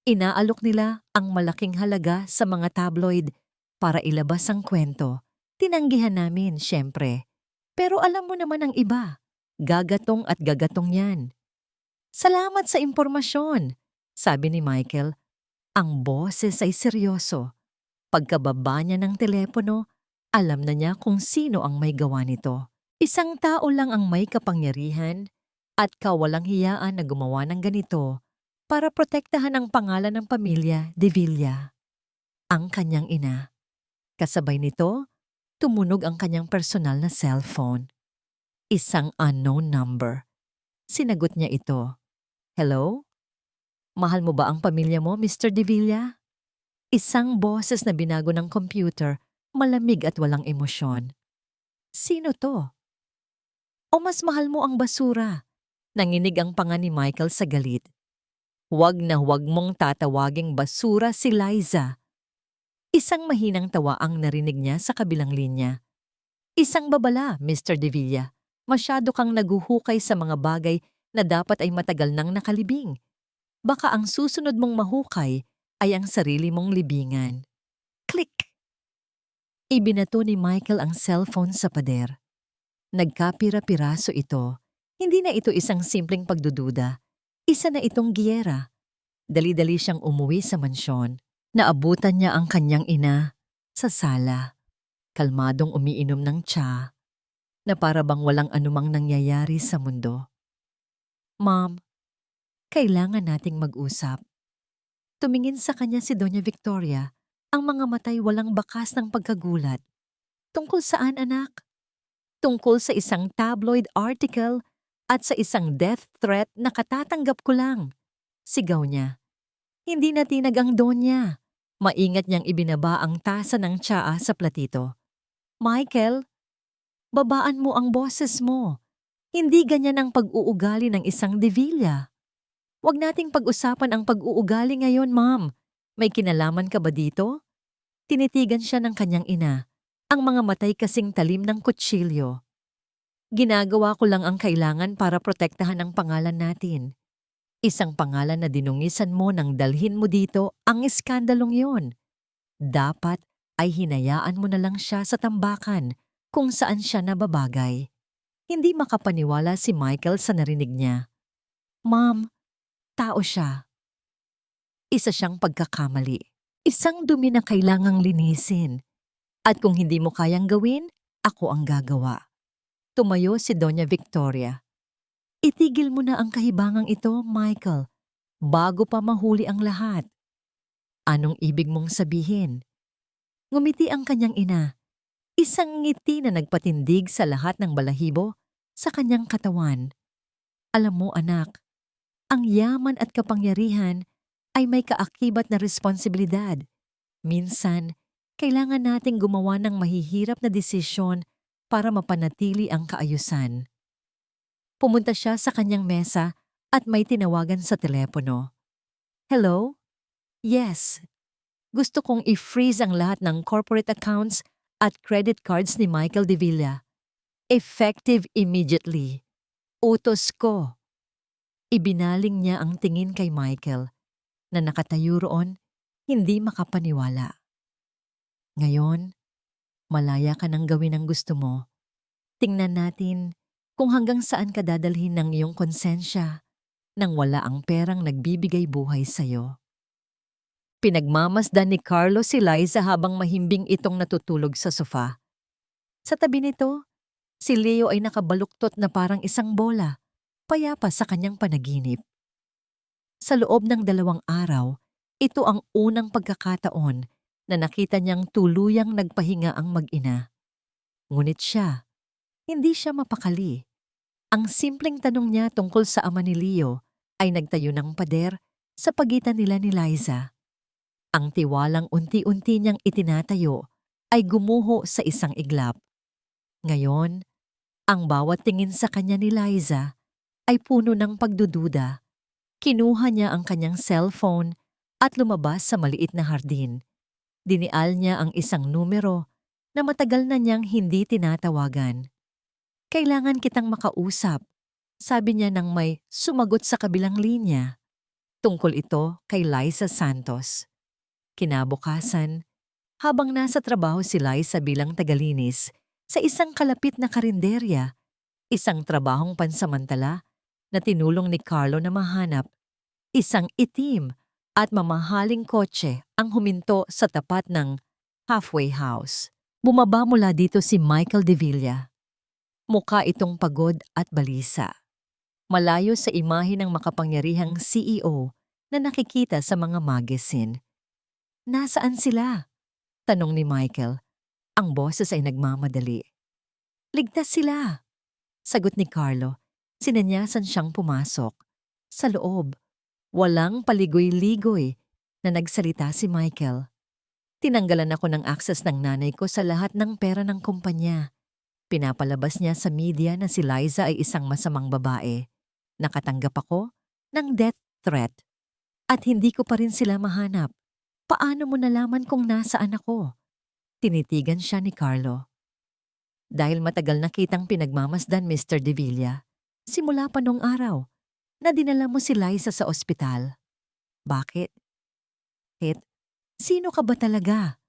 Inaalok nila ang malaking halaga sa mga tabloid para ilabas ang kwento. Tinanggihan namin, syempre. Pero alam mo naman ang iba. Gagatong at gagatong yan. Salamat sa impormasyon, sabi ni Michael. Ang boses ay seryoso. Pagkababa niya ng telepono, alam na niya kung sino ang may gawa nito. Isang tao lang ang may kapangyarihan at kawalang hiyaan na gumawa ng ganito para protektahan ang pangalan ng pamilya De Villa. Ang kanyang ina. Kasabay nito, tumunog ang kanyang personal na cellphone. Isang unknown number. Sinagot niya ito. Hello? Mahal mo ba ang pamilya mo, Mr. De Villa? Isang boses na binago ng computer, malamig at walang emosyon. Sino to? O mas mahal mo ang basura? Nanginig ang panga ni Michael sa galit. Huwag na huwag mong tatawaging basura si Liza. Isang mahinang tawa ang narinig niya sa kabilang linya. Isang babala, Mr. De Villa. Masyado kang naguhukay sa mga bagay na dapat ay matagal nang nakalibing. Baka ang susunod mong mahukay ay ang sarili mong libingan. Click! Ibinato ni Michael ang cellphone sa pader. Nagkapira-piraso ito. Hindi na ito isang simpleng pagdududa. Isa na itong giyera. Dali-dali siyang umuwi sa mansyon. Naabutan niya ang kanyang ina sa sala. Kalmadong umiinom ng tsa na para bang walang anumang nangyayari sa mundo. Mom, kailangan nating mag-usap. Tumingin sa kanya si Doña Victoria, ang mga matay walang bakas ng pagkagulat. Tungkol saan, anak? Tungkol sa isang tabloid article at sa isang death threat na katatanggap ko lang. Sigaw niya. Hindi natinag ang Donya. Maingat niyang ibinaba ang tasa ng tsaa sa platito. Michael, babaan mo ang boses mo. Hindi ganyan ang pag-uugali ng isang De Villa. Huwag nating pag-usapan ang pag-uugali ngayon, Ma'am. May kinalaman ka ba dito? Tinitigan siya ng kanyang ina. Ang mga matay kasing talim ng kutsilyo. Ginagawa ko lang ang kailangan para protektahan ang pangalan natin. Isang pangalan na dinungisan mo nang dalhin mo dito ang iskandalong yon. Dapat ay hinayaan mo na lang siya sa tambakan kung saan siya nababagay. Hindi makapaniwala si Michael sa narinig niya. Ma'am, tao siya. Isa siyang pagkakamali. Isang dumi na kailangang linisin. At kung hindi mo kayang gawin, ako ang gagawa. Tumayo si Doña Victoria. Itigil mo na ang kahibangang ito, Michael, bago pa mahuli ang lahat. Anong ibig mong sabihin? Ngumiti ang kanyang ina. Isang ngiti na nagpatindig sa lahat ng balahibo sa kanyang katawan. Alam mo, anak, ang yaman at kapangyarihan ay may kaakibat na responsibilidad. Minsan, kailangan nating gumawa ng mahihirap na desisyon para mapanatili ang kaayusan. Pumunta siya sa kanyang mesa at may tinawagan sa telepono. Hello? Yes. Gusto kong i-freeze ang lahat ng corporate accounts at credit cards ni Michael De Villa. Effective immediately. Utos ko. Ibinaling niya ang tingin kay Michael na nakatayo roon, hindi makapaniwala. Ngayon, malaya ka nang gawin ang gusto mo. Tingnan natin kung hanggang saan ka dadalhin ng iyong konsensya nang wala ang perang nagbibigay buhay sa'yo. Pinagmamasdan ni Carlo si Liza habang mahimbing itong natutulog sa sofa. Sa tabi nito, si Leo ay nakabaluktot na parang isang bola, payapa sa kanyang panaginip. Sa loob ng 2 araw, ito ang unang pagkakataon na nakita niyang tuluyang nagpahinga ang mag-ina. Ngunit siya, hindi siya mapakali. Ang simpleng tanong niya tungkol sa ama ni Leo ay nagtayo ng pader sa pagitan nila ni Liza. Ang tiwalang unti-unti niyang itinatayo ay gumuho sa isang iglap. Ngayon, ang bawat tingin sa kanya ni Liza ay puno ng pagdududa. Kinuha niya ang kanyang cellphone at lumabas sa maliit na hardin. Dinial niya ang isang numero na matagal na niyang hindi tinatawagan. Kailangan kitang makausap, sabi niya nang may sumagot sa kabilang linya. Tungkol ito kay Liza Santos. Kinabukasan, habang nasa trabaho si Liza bilang tagalinis sa isang kalapit na karinderya, isang trabahong pansamantala na tinulong ni Carlo na mahanap, isang itim at mamahaling kotse ang huminto sa tapat ng halfway house. Bumaba mula dito si Michael De Villa. Mukha itong pagod at balisa. Malayo sa imahe ng makapangyarihang CEO na nakikita sa mga magazine. Nasaan sila? Tanong ni Michael. Ang boses ay nagmamadali. Ligtas sila. Sagot ni Carlo. Sinanyasan siyang pumasok. Sa loob, walang paligoy-ligoy na nagsalita si Michael. Tinanggalan ako ng access ng nanay ko sa lahat ng pera ng kumpanya. Pinapalabas niya sa media na si Liza ay isang masamang babae. Nakatanggap ako ng death threat. At hindi ko pa rin sila mahanap. Paano mo nalaman kung nasaan ako? Tinitigan siya ni Carlo. Dahil matagal na kitang pinagmamasdan, Mr. De Villa, simula pa nung araw na dinala mo si Liza sa ospital. Bakit? Bakit? Sino ka ba talaga?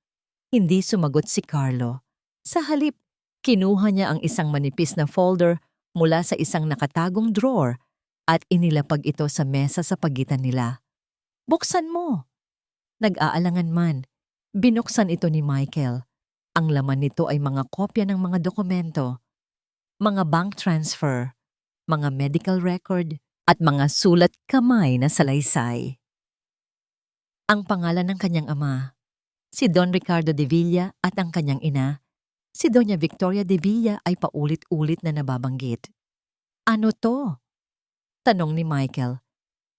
Hindi sumagot si Carlo. Sa halip, kinuha niya ang isang manipis na folder mula sa isang nakatagong drawer at inilapag ito sa mesa sa pagitan nila. Buksan mo! Nag-aalangan man, binuksan ito ni Michael. Ang laman nito ay mga kopya ng mga dokumento, mga bank transfer, mga medical record, at mga sulat kamay na salaysay. Ang pangalan ng kanyang ama, si Don Ricardo de Villa, at ang kanyang ina, si Doña Victoria de Villa, ay paulit-ulit na nababanggit. Ano to? Tanong ni Michael.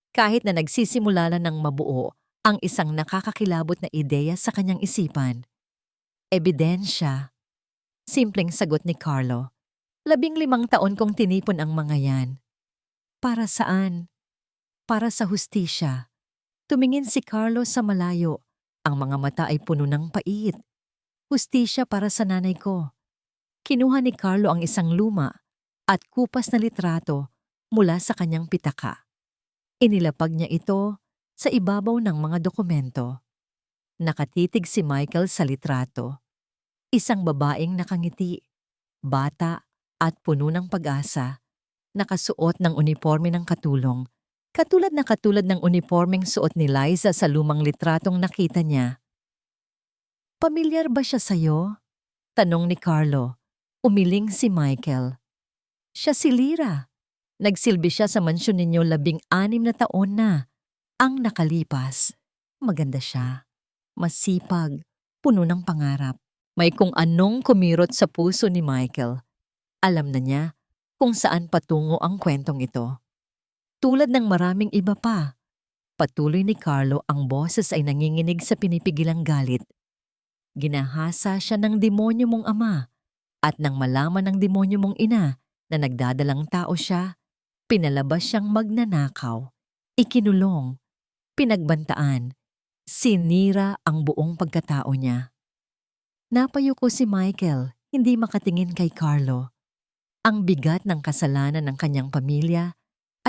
Kahit na nagsisimula na ng mabuo ang isang nakakakilabot na ideya sa kanyang isipan. Ebidensya. Simpleng sagot ni Carlo. 15 taon kong tinipon ang mga yan. Para saan? Para sa hustisya. Tumingin si Carlo sa malayo. Ang mga mata ay puno ng pait. Hustisya para sa nanay ko. Kinuha ni Carlo ang isang luma at kupas na litrato mula sa kanyang pitaka. Inilapag niya ito sa ibabaw ng mga dokumento. Nakatitig si Michael sa litrato. Isang babaeng nakangiti, bata at puno ng pag-asa, nakasuot ng uniforme ng katulong, katulad ng uniformeng suot ni Liza sa lumang litratong nakita niya. Pamilyar ba siya sa'yo? Tanong ni Carlo. Umiling si Michael. Siya si Lyra. Nagsilbi siya sa mansyon ninyo 16 na taon na. Ang nakalipas. Maganda siya. Masipag. Puno ng pangarap. May kung anong kumirot sa puso ni Michael. Alam na niya kung saan patungo ang kwentong ito. Tulad ng maraming iba pa. Patuloy ni Carlo, ang boses ay nanginginig sa pinipigilang galit. Ginahasa siya ng demonyo mong ama. At nang malaman ng demonyo mong ina na nagdadalang tao siya, pinalabas siyang magnanakaw, ikinulong, pinagbantaan, sinira ang buong pagkatao niya. Napayuko si Michael, hindi makatingin kay Carlo. Ang bigat ng kasalanan ng kanyang pamilya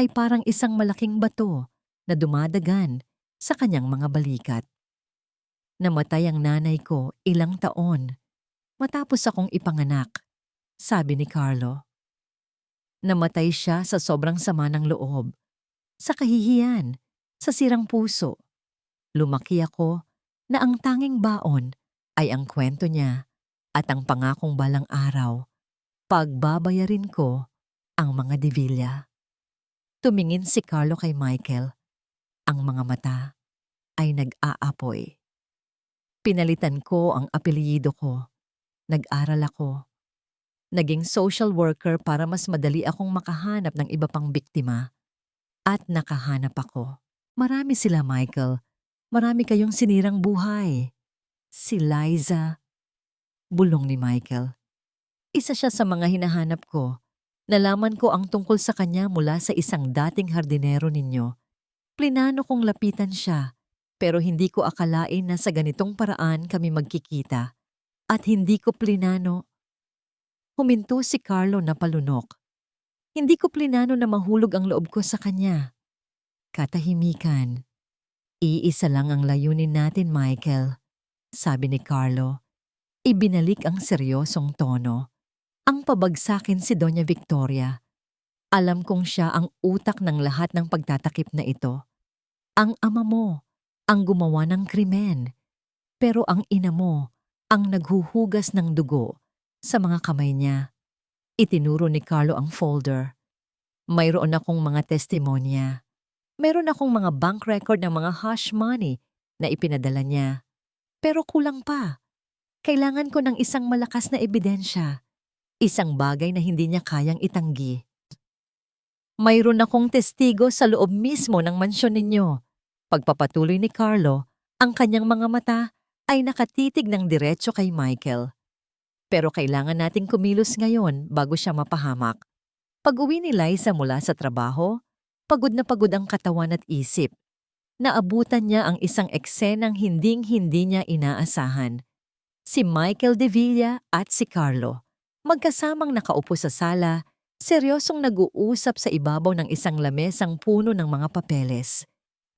ay parang isang malaking bato na dumadagan sa kanyang mga balikat. Namatay ang nanay ko ilang taon matapos akong ipanganak, sabi ni Carlo. Namatay siya sa sobrang sama ng loob, sa kahihiyan, sa sirang puso. Lumaki ako na ang tanging baon ay ang kwento niya at ang pangakong balang araw, pagbabayarin ko ang mga de Villa. Tumingin si Carlo kay Michael. Ang mga mata ay nag-aapoy. Pinalitan ko ang apelyido ko. Nag-aral ako. Naging social worker para mas madali akong makahanap ng iba pang biktima. At nakahanap ako. Marami sila, Michael. Marami kayong sinirang buhay. Si Liza. Bulong ni Michael. Isa siya sa mga hinahanap ko. Nalaman ko ang tungkol sa kanya mula sa isang dating hardinero ninyo. Plinano kong lapitan siya, pero hindi ko akalain na sa ganitong paraan kami magkikita. At hindi ko plinano. Huminto si Carlo na palunok. Hindi ko plinano na mahulog ang loob ko sa kanya. Katahimikan. Iisa lang ang layunin natin, Michael, sabi ni Carlo. Ibinalik ang seryosong tono. Ang pabagsakin si Doña Victoria. Alam kong siya ang utak ng lahat ng pagtatakip na ito. Ang ama mo, ang gumawa ng krimen. Pero ang ina mo, ang naghuhugas ng dugo sa mga kamay niya. Itinuro ni Carlo ang folder. Mayroon akong mga testimonya. Mayroon akong mga bank record ng mga hush money na ipinadala niya. Pero kulang pa. Kailangan ko ng isang malakas na ebidensya. Isang bagay na hindi niya kayang itanggi. Mayroon akong testigo sa loob mismo ng mansyon ninyo. Pagpapatuloy ni Carlo, ang kanyang mga mata ay nakatitig ng diretso kay Michael. Pero kailangan nating kumilos ngayon bago siya mapahamak. Pag-uwi ni Liza mula sa trabaho, pagod na pagod ang katawan at isip. Naabutan niya ang isang eksenang hinding-hindi niya inaasahan. Si Michael de Villa at si Carlo, magkasamang nakaupo sa sala, seryosong nag-uusap sa ibabaw ng isang lamesang puno ng mga papeles.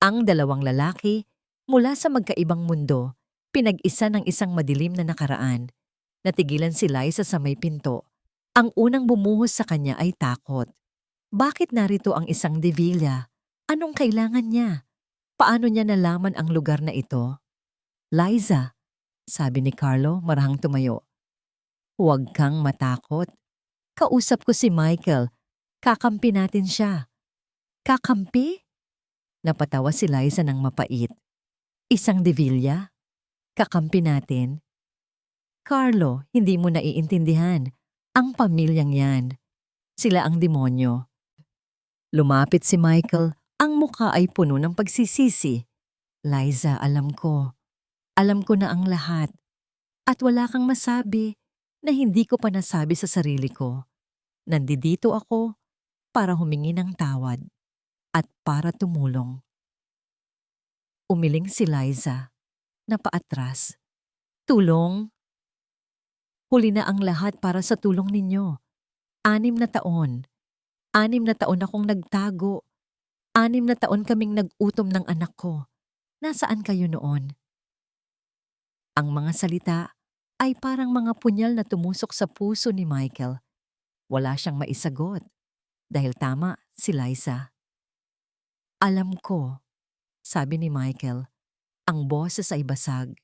Ang dalawang lalaki, mula sa magkaibang mundo, pinag-isa ng isang madilim na nakaraan. Natigilan si Liza sa may pinto. Ang unang bumuhos sa kanya ay takot. Bakit narito ang isang Devilla? Anong kailangan niya? Paano niya nalaman ang lugar na ito? Liza, sabi ni Carlo marahang tumayo. Huwag kang matakot. Kausap ko si Michael. Kakampi natin siya. Kakampi? Napatawa si Liza ng mapait. Isang Devilla? Kakampi natin? Carlo, hindi mo naiintindihan. Ang pamilyang yan. Sila ang demonyo. Lumapit si Michael. Ang mukha ay puno ng pagsisisi. Liza, alam ko. Alam ko na ang lahat. At wala kang masabi na hindi ko pa nasabi sa sarili ko. Nandito ako para humingi ng tawad at para tumulong. Umiling si Liza, napaatras. Tulong? Huli na ang lahat para sa tulong ninyo. 6 na taon. 6 na taon akong nagtago. 6 na taon kaming nag-utom ng anak ko. Nasaan kayo noon? Ang mga salita ay parang mga punyal na tumusok sa puso ni Michael. Wala siyang maisagot dahil tama si Liza. Alam ko, sabi ni Michael, ang boses ay basag.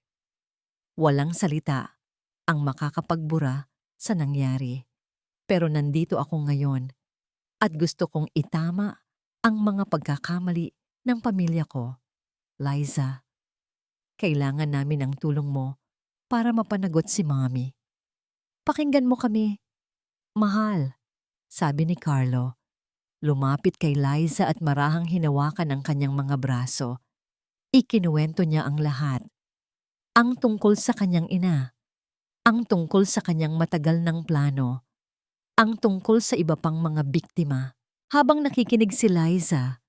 Walang salita ang makakapagbura sa nangyari. Pero nandito ako ngayon at gusto kong itama ang mga pagkakamali ng pamilya ko. Liza, kailangan namin ang tulong mo para mapanagot si Mommy. Pakinggan mo kami. Mahal, sabi ni Carlo. Lumapit kay Liza at marahang hinawakan ang kanyang mga braso. Ikinuwento niya ang lahat. Ang tungkol sa kanyang ina. Ang tungkol sa kanyang matagal ng plano. Ang tungkol sa iba pang mga biktima. Habang nakikinig si Liza,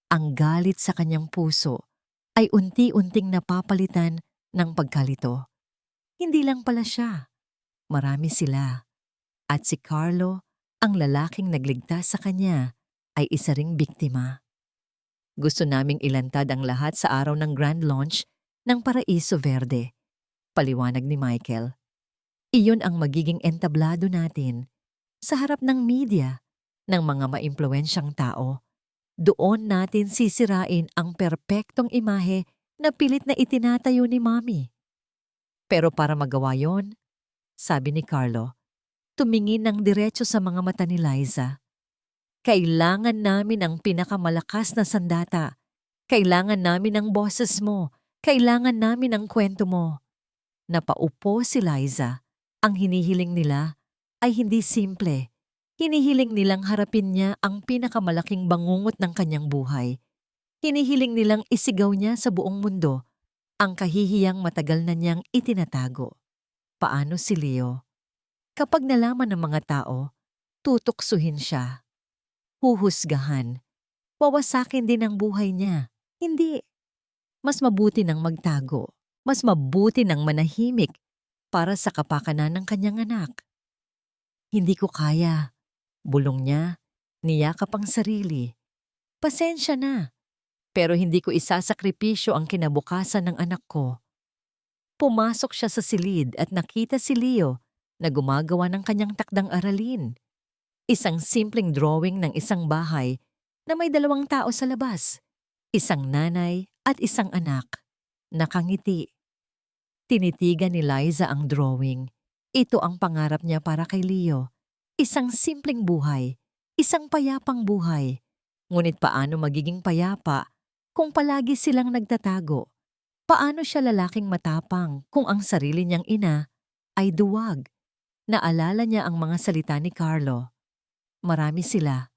ang galit sa kanyang puso ay unti-unting napapalitan ng pagkalito. Hindi lang pala siya. Marami sila. At si Carlo, ang lalaking nagligtas sa kanya, ay isa ring biktima. Gusto naming ilantad ang lahat sa araw ng grand launch ng Paraiso Verde. Paliwanag ni Michael. Iyon ang magiging entablado natin sa harap ng media, ng mga maimpluwensyang tao. Doon natin sisirain ang perpektong imahe na pilit na itinatayo ni Mommy. Pero para magawa yon, sabi ni Carlo, tumingin ng diretso sa mga mata ni Liza. Kailangan namin ang pinakamalakas na sandata. Kailangan namin ang boses mo. Kailangan namin ang kwento mo. Napaupo si Liza. Ang hinihiling nila ay hindi simple. Hinihiling nilang harapin niya ang pinakamalaking bangungot ng kanyang buhay. Hinihiling nilang isigaw niya sa buong mundo ang kahihiyang matagal na niyang itinatago. Paano si Leo? Kapag nalaman ng mga tao, tutuksuhin siya. Huhusgahan. Wawasakin din ang buhay niya. Hindi. Mas mabuti nang magtago. Mas mabuti nang manahimik para sa kapakanan ng kanyang anak. Hindi ko kaya. Bulong niya, niyakap ang sarili. Pasensya na. Pero hindi ko isasakripisyo ang kinabukasan ng anak ko. Pumasok siya sa silid at nakita si Leo na gumagawa ng kanyang takdang aralin. Isang simpleng drawing ng isang bahay na may 2 tao sa labas. Isang nanay at isang anak. Nakangiti. Tinitigan ni Liza ang drawing. Ito ang pangarap niya para kay Leo. Isang simpleng buhay. Isang payapang buhay. Ngunit paano magiging payapa kung palagi silang nagtatago? Paano siya lalaking matapang kung ang sarili niyang ina ay duwag? Naalala niya ang mga salita ni Carlo. Marami sila.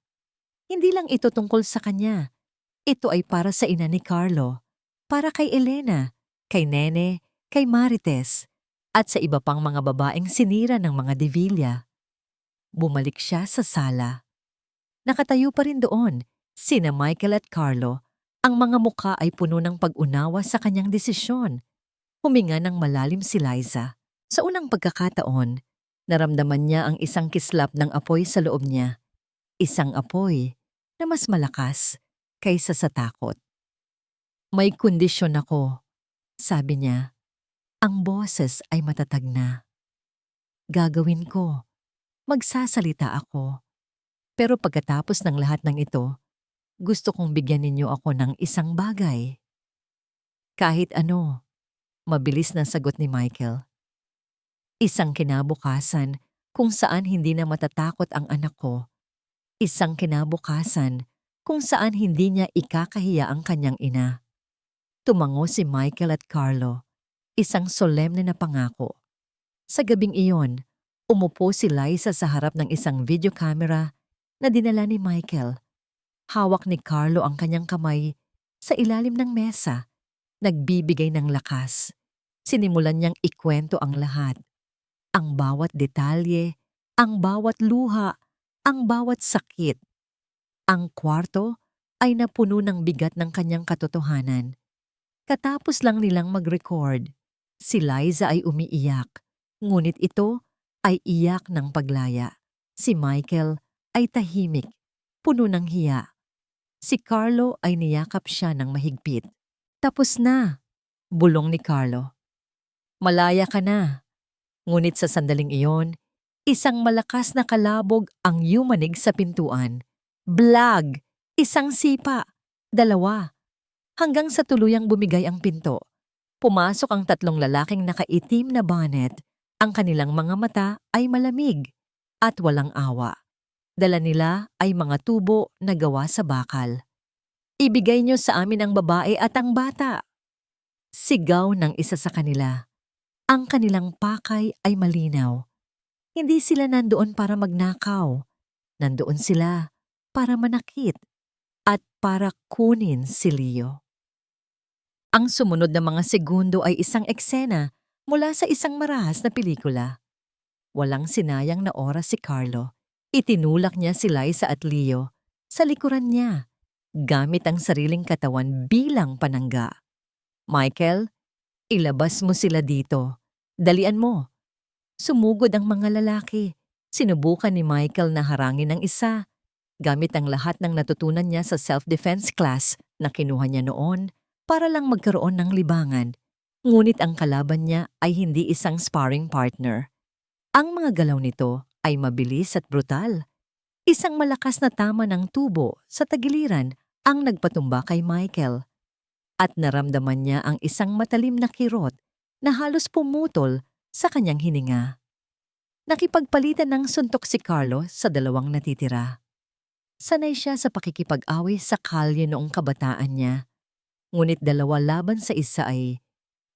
Hindi lang ito tungkol sa kanya. Ito ay para sa ina ni Carlo. Para kay Elena, kay Nene, kay Marites, at sa iba pang mga babaeng sinira ng mga Devilla. Bumalik siya sa sala. Nakatayo pa rin doon, sina Michael at Carlo. Ang mga mukha ay puno ng pag-unawa sa kanyang desisyon. Huminga ng malalim si Liza. Sa unang pagkakataon, naramdaman niya ang isang kislap ng apoy sa loob niya. Isang apoy na mas malakas kaysa sa takot. May kondisyon ako, sabi niya. Ang boses ay matatag na. Gagawin ko. Magsasalita ako. Pero pagkatapos ng lahat ng ito, gusto kong bigyan ninyo ako ng isang bagay. Kahit ano, mabilis na sagot ni Michael. Isang kinabukasan kung saan hindi na matatakot ang anak ko. Isang kinabukasan kung saan hindi niya ikakahiya ang kanyang ina. Tumango si Michael at Carlo, isang solemne na pangako. Sa gabing iyon, umupo si Liza sa harap ng isang video camera na dinala ni Michael. Hawak ni Carlo ang kanyang kamay sa ilalim ng mesa, nagbibigay ng lakas. Sinimulan niyang ikwento ang lahat. Ang bawat detalye, ang bawat luha, ang bawat sakit. Ang kwarto ay napuno ng bigat ng kanyang katotohanan. Katapos lang nilang mag-record, si Liza ay umiiyak, ngunit ito ay iyak ng paglaya. Si Michael ay tahimik, puno ng hiya. Si Carlo ay niyakap siya ng mahigpit. Tapos na, bulong ni Carlo. Malaya ka na. Ngunit sa sandaling iyon, isang malakas na kalabog ang yumanig sa pintuan. Blag! Isang sipa! Dalawa! Hanggang sa tuluyang bumigay ang pinto. Pumasok ang tatlong lalaking nakaitim na bonnet. Ang kanilang mga mata ay malamig at walang awa. Dala nila ay mga tubo na gawa sa bakal. Ibigay niyo sa amin ang babae at ang bata. Sigaw ng isa sa kanila. Ang kanilang pakay ay malinaw. Hindi sila nandoon para magnakaw. Nandoon sila para manakit at para kunin si Leo. Ang sumunod na mga segundo ay isang eksena mula sa isang marahas na pelikula. Walang sinayang na oras si Carlo. Itinulak niya si Liza at Leo sa likuran niya, gamit ang sariling katawan bilang panangga. Michael, ilabas mo sila dito. Dalian mo. Sumugod ang mga lalaki. Sinubukan ni Michael na harangin ang isa. Gamit ang lahat ng natutunan niya sa self-defense class na kinuha niya noon para lang magkaroon ng libangan. Ngunit ang kalaban niya ay hindi isang sparring partner. Ang mga galaw nito ay mabilis at brutal. Isang malakas na tama ng tubo sa tagiliran ang nagpatumba kay Michael. At naramdaman niya ang isang matalim na kirot na halos pumutol sa kanyang hininga. Nakipagpalitan ng suntok si Carlo sa dalawang natitira. Sanay siya sa pakikipag-away sa kalye noong kabataan niya. Ngunit dalawa laban sa isa ay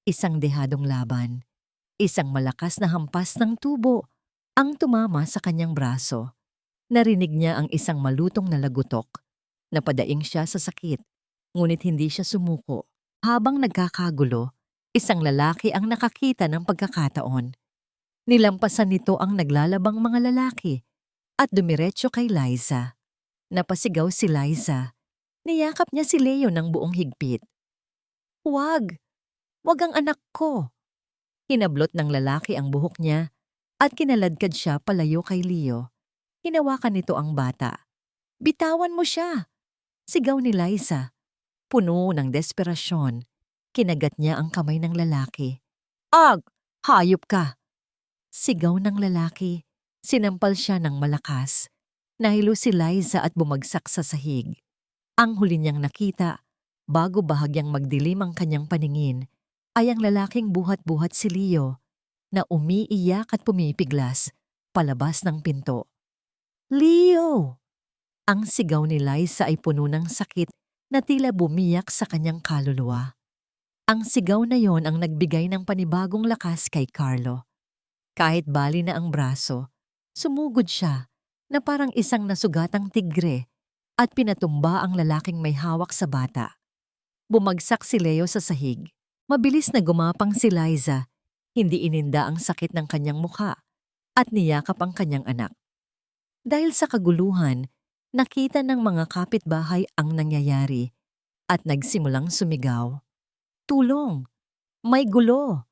isang dehadong laban. Isang malakas na hampas ng tubo ang tumama sa kanyang braso. Narinig niya ang isang malutong na lagutok. Napadaing siya sa sakit, ngunit hindi siya sumuko. Habang nagkakagulo, isang lalaki ang nakakita ng pagkakataon. Nilampasan nito ang naglalabang mga lalaki at dumiretso kay Liza. Napasigaw si Liza. Niyakap niya si Leo ng buong higpit. Huwag! Huwag ang anak ko! Hinablot ng lalaki ang buhok niya at kinaladkad siya palayo kay Leo. Hinawakan nito ang bata. Bitawan mo siya! Sigaw ni Liza. Puno ng desperasyon, kinagat niya ang kamay ng lalaki. Ag! Hayop ka! Sigaw ng lalaki. Sinampal siya ng malakas. Nahilo si Liza at bumagsak sa sahig. Ang huli niyang nakita, bago bahagyang magdilim ang kanyang paningin, ay ang lalaking buhat-buhat si Leo na umiiyak at pumipiglas palabas ng pinto. Leo! Ang sigaw ni Liza ay puno ng sakit na tila bumiyak sa kanyang kaluluwa. Ang sigaw na yon ang nagbigay ng panibagong lakas kay Carlo. Kahit bali na ang braso, sumugod siya na parang isang nasugatang tigre at pinatumba ang lalaking may hawak sa bata. Bumagsak si Leo sa sahig. Mabilis na gumapang si Liza. Hindi ininda ang sakit ng kanyang mukha at niyakap ang kanyang anak. Dahil sa kaguluhan, nakita ng mga kapitbahay ang nangyayari at nagsimulang sumigaw. Tulong! May gulo!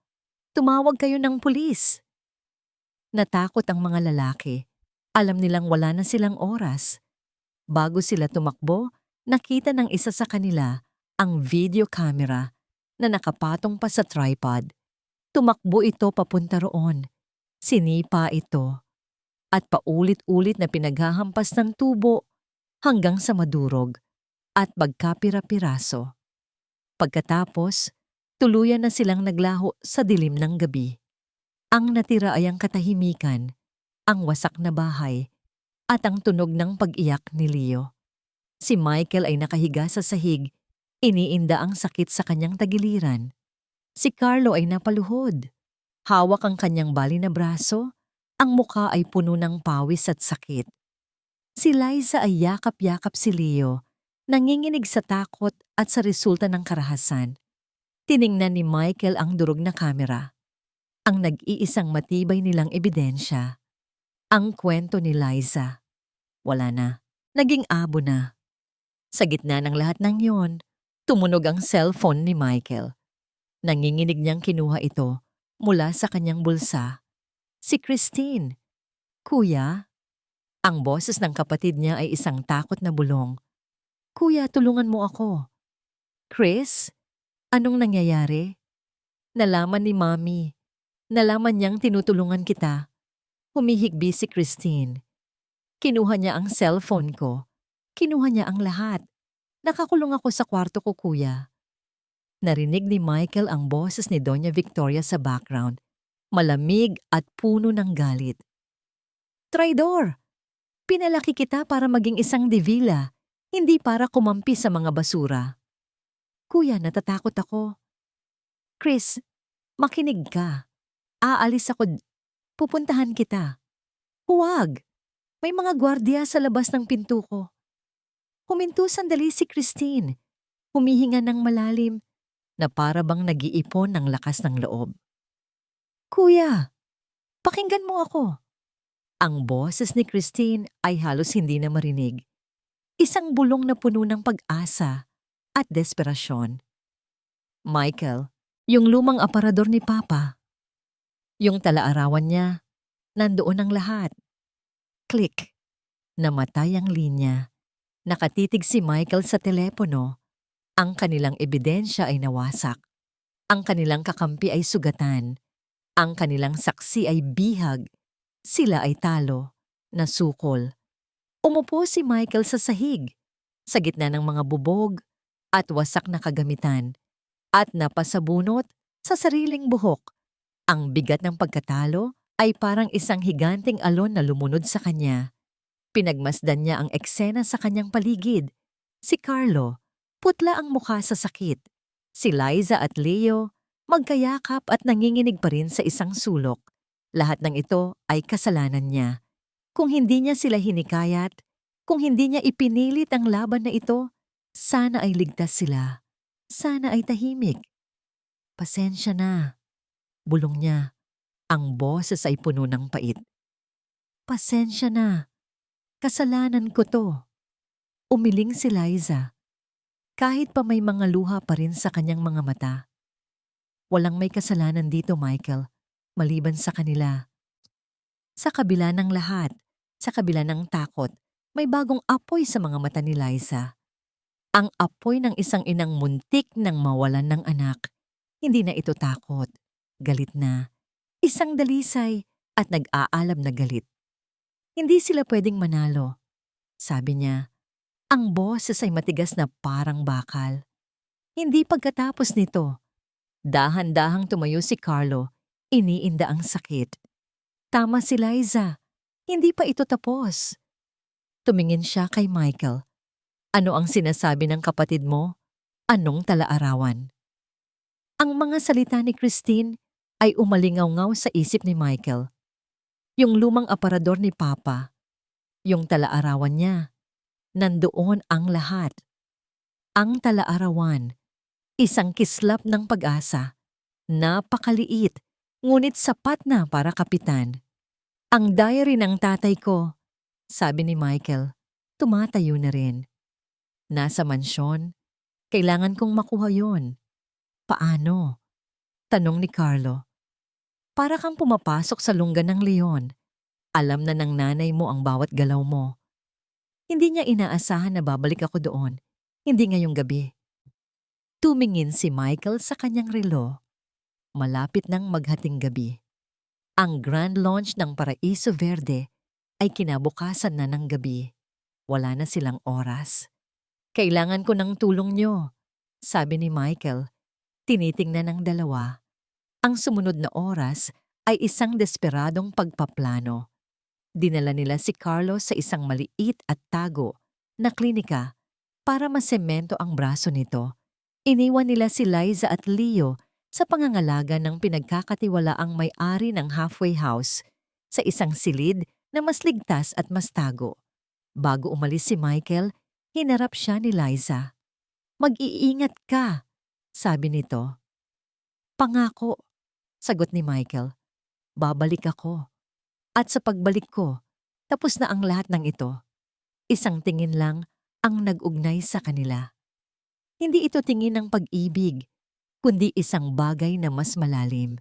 Tumawag kayo ng pulis! Natakot ang mga lalaki. Alam nilang wala na silang oras. Bago sila tumakbo, nakita ng isa sa kanila ang video camera na nakapatong pa sa tripod. Tumakbo ito papunta roon. Sinipa ito at paulit-ulit na pinaghahampas ng tubo hanggang sa madurog at magkapira-piraso. Pagkatapos, tuluyan na silang naglaho sa dilim ng gabi. Ang natira ay ang katahimikan, ang wasak na bahay, at ang tunog ng pag-iyak ni Leo. Si Michael ay nakahiga sa sahig, iniinda ang sakit sa kanyang tagiliran. Si Carlo ay napaluhod. Hawak ang kanyang bali na braso, ang mukha ay puno ng pawis at sakit. Si Liza ay yakap-yakap si Leo, nanginginig sa takot at sa resulta ng karahasan. Tiningnan ni Michael ang durog na kamera. Ang nag-iisang matibay nilang ebidensya. Ang kwento ni Liza. Wala na. Naging abo na. Sa gitna ng lahat ng yon, tumunog ang cellphone ni Michael. Nanginginig niyang kinuha ito mula sa kanyang bulsa. Si Christine. Kuya? Ang boses ng kapatid niya ay isang takot na bulong. Kuya, tulungan mo ako. Chris? Anong nangyayari? Nalaman ni Mommy. Nalaman niyang tinutulungan kita. Humihigbi si Christine. Kinuha niya ang cellphone ko. Kinuha niya ang lahat. Nakakulong ako sa kwarto ko, kuya. Narinig ni Michael ang boses ni Doña Victoria sa background. Malamig at puno ng galit. Traidor! Pinalaki kita para maging isang divila, hindi para kumampi sa mga basura. Kuya, natatakot ako. Chris, makinig ka. Aalis ako. Pupuntahan kita. Huwag! May mga gwardiya sa labas ng pinto ko. Huminto sandali si Christine. Humihinga ng malalim na para bang nag-iipon ng lakas ng loob. Kuya, pakinggan mo ako. Ang boses ni Christine ay halos hindi na marinig. Isang bulong na puno ng pag-asa at desperasyon. Michael, yung lumang aparador ni Papa. Yung talaarawan niya, nandoon ang lahat. Click. Namatay ang linya. Nakatitig si Michael sa telepono. Ang kanilang ebidensya ay nawasak. Ang kanilang kakampi ay sugatan. Ang kanilang saksi ay bihag. Sila ay talo, nasukol. Umupo si Michael sa sahig, sa gitna ng mga bubog at wasak na kagamitan, at napasabunot sa sariling buhok. Ang bigat ng pagkatalo ay parang isang higanting alon na lumunod sa kanya. Pinagmasdan niya ang eksena sa kanyang paligid. Si Carlo, putla ang mukha sa sakit. Si Liza at Leo, magkayakap at nanginginig pa rin sa isang sulok. Lahat ng ito ay kasalanan niya. Kung hindi niya sila hinikayat, kung hindi niya ipinilit ang laban na ito, sana ay ligtas sila. Sana ay tahimik. Pasensya na. Bulong niya. Ang boses ay puno ng pait. Pasensya na. Kasalanan ko to. Umiling si Liza. Kahit pa may mga luha pa rin sa kanyang mga mata. Walang may kasalanan dito, Michael, maliban sa kanila. Sa kabila ng lahat, sa kabila ng takot, may bagong apoy sa mga mata ni Liza. Ang apoy ng isang inang muntik nang mawalan ng anak. Hindi na ito takot. Galit na. Isang dalisay at nag-aalab na galit. Hindi sila pwedeng manalo. Sabi niya, ang boses ay matigas na parang bakal. Hindi pagkatapos nito. Dahan-dahang tumayo si Carlo, iniinda ang sakit. Tama si Liza, hindi pa ito tapos. Tumingin siya kay Michael. Ano ang sinasabi ng kapatid mo? Anong talaarawan? Ang mga salita ni Christine ay umalingaw-ngaw sa isip ni Michael. Yung lumang aparador ni Papa, yung talaarawan niya, nandoon ang lahat. Ang talaarawan, isang kislap ng pag-asa, napakaliit, ngunit sapat na para kapitan. Ang diary ng tatay ko, sabi ni Michael, tumatayo na rin. Nasa mansyon, kailangan kong makuha yon. Paano? Tanong ni Carlo. Para kang pumapasok sa lungga ng leon. Alam na ng nanay mo ang bawat galaw mo. Hindi niya inaasahan na babalik ako doon, hindi ngayong gabi. Tumingin si Michael sa kanyang relo. Malapit nang maghating gabi. Ang grand launch ng Paraiso Verde ay kinabukasan na ng gabi. Wala na silang oras. Kailangan ko ng tulong nyo, sabi ni Michael. Tinitingnan ng dalawa. Ang sumunod na oras ay isang desperadong pagpaplano. Dinala nila si Carlos sa isang maliit at tago na klinika para masemento ang braso nito. Iniwan nila si Liza at Leo sa pangangalaga ng pinagkakatiwalaang may-ari ng halfway house sa isang silid na mas ligtas at mas tago. Bago umalis si Michael, hinarap siya ni Liza. "Mag-iingat ka," sabi nito. "Pangako," sagot ni Michael. "Babalik ako. At sa pagbalik ko, tapos na ang lahat ng ito." Isang tingin lang ang nag-ugnay sa kanila. Hindi ito tingin ng pag-ibig, kundi isang bagay na mas malalim.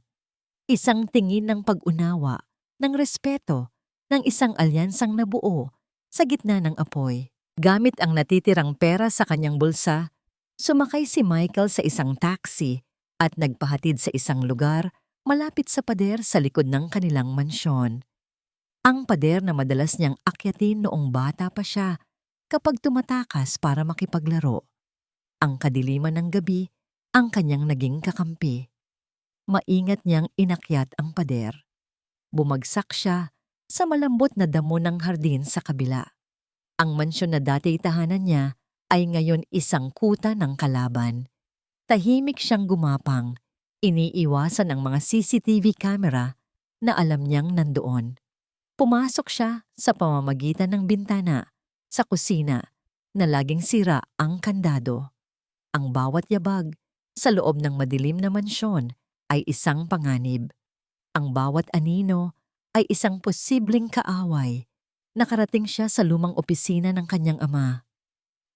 Isang tingin ng pag-unawa, ng respeto, ng isang alyansang nabuo sa gitna ng apoy. Gamit ang natitirang pera sa kanyang bulsa, sumakay si Michael sa isang taxi at nagpahatid sa isang lugar malapit sa pader sa likod ng kanilang mansyon. Ang pader na madalas niyang akyatin noong bata pa siya kapag tumatakas para makipaglaro. Ang kadiliman ng gabi ang kanyang naging kakampi. Maingat niyang inakyat ang pader. Bumagsak siya sa malambot na damo ng hardin sa kabila. Ang mansyon na dati tahanan niya ay ngayon isang kuta ng kalaban. Tahimik siyang gumapang, iniiwasan ang mga CCTV camera na alam niyang nandoon. Pumasok siya sa pamamagitan ng bintana sa kusina na laging sira ang kandado. Ang bawat yabag sa loob ng madilim na mansyon ay isang panganib. Ang bawat anino ay isang posibleng kaaway. Nakarating siya sa lumang opisina ng kanyang ama.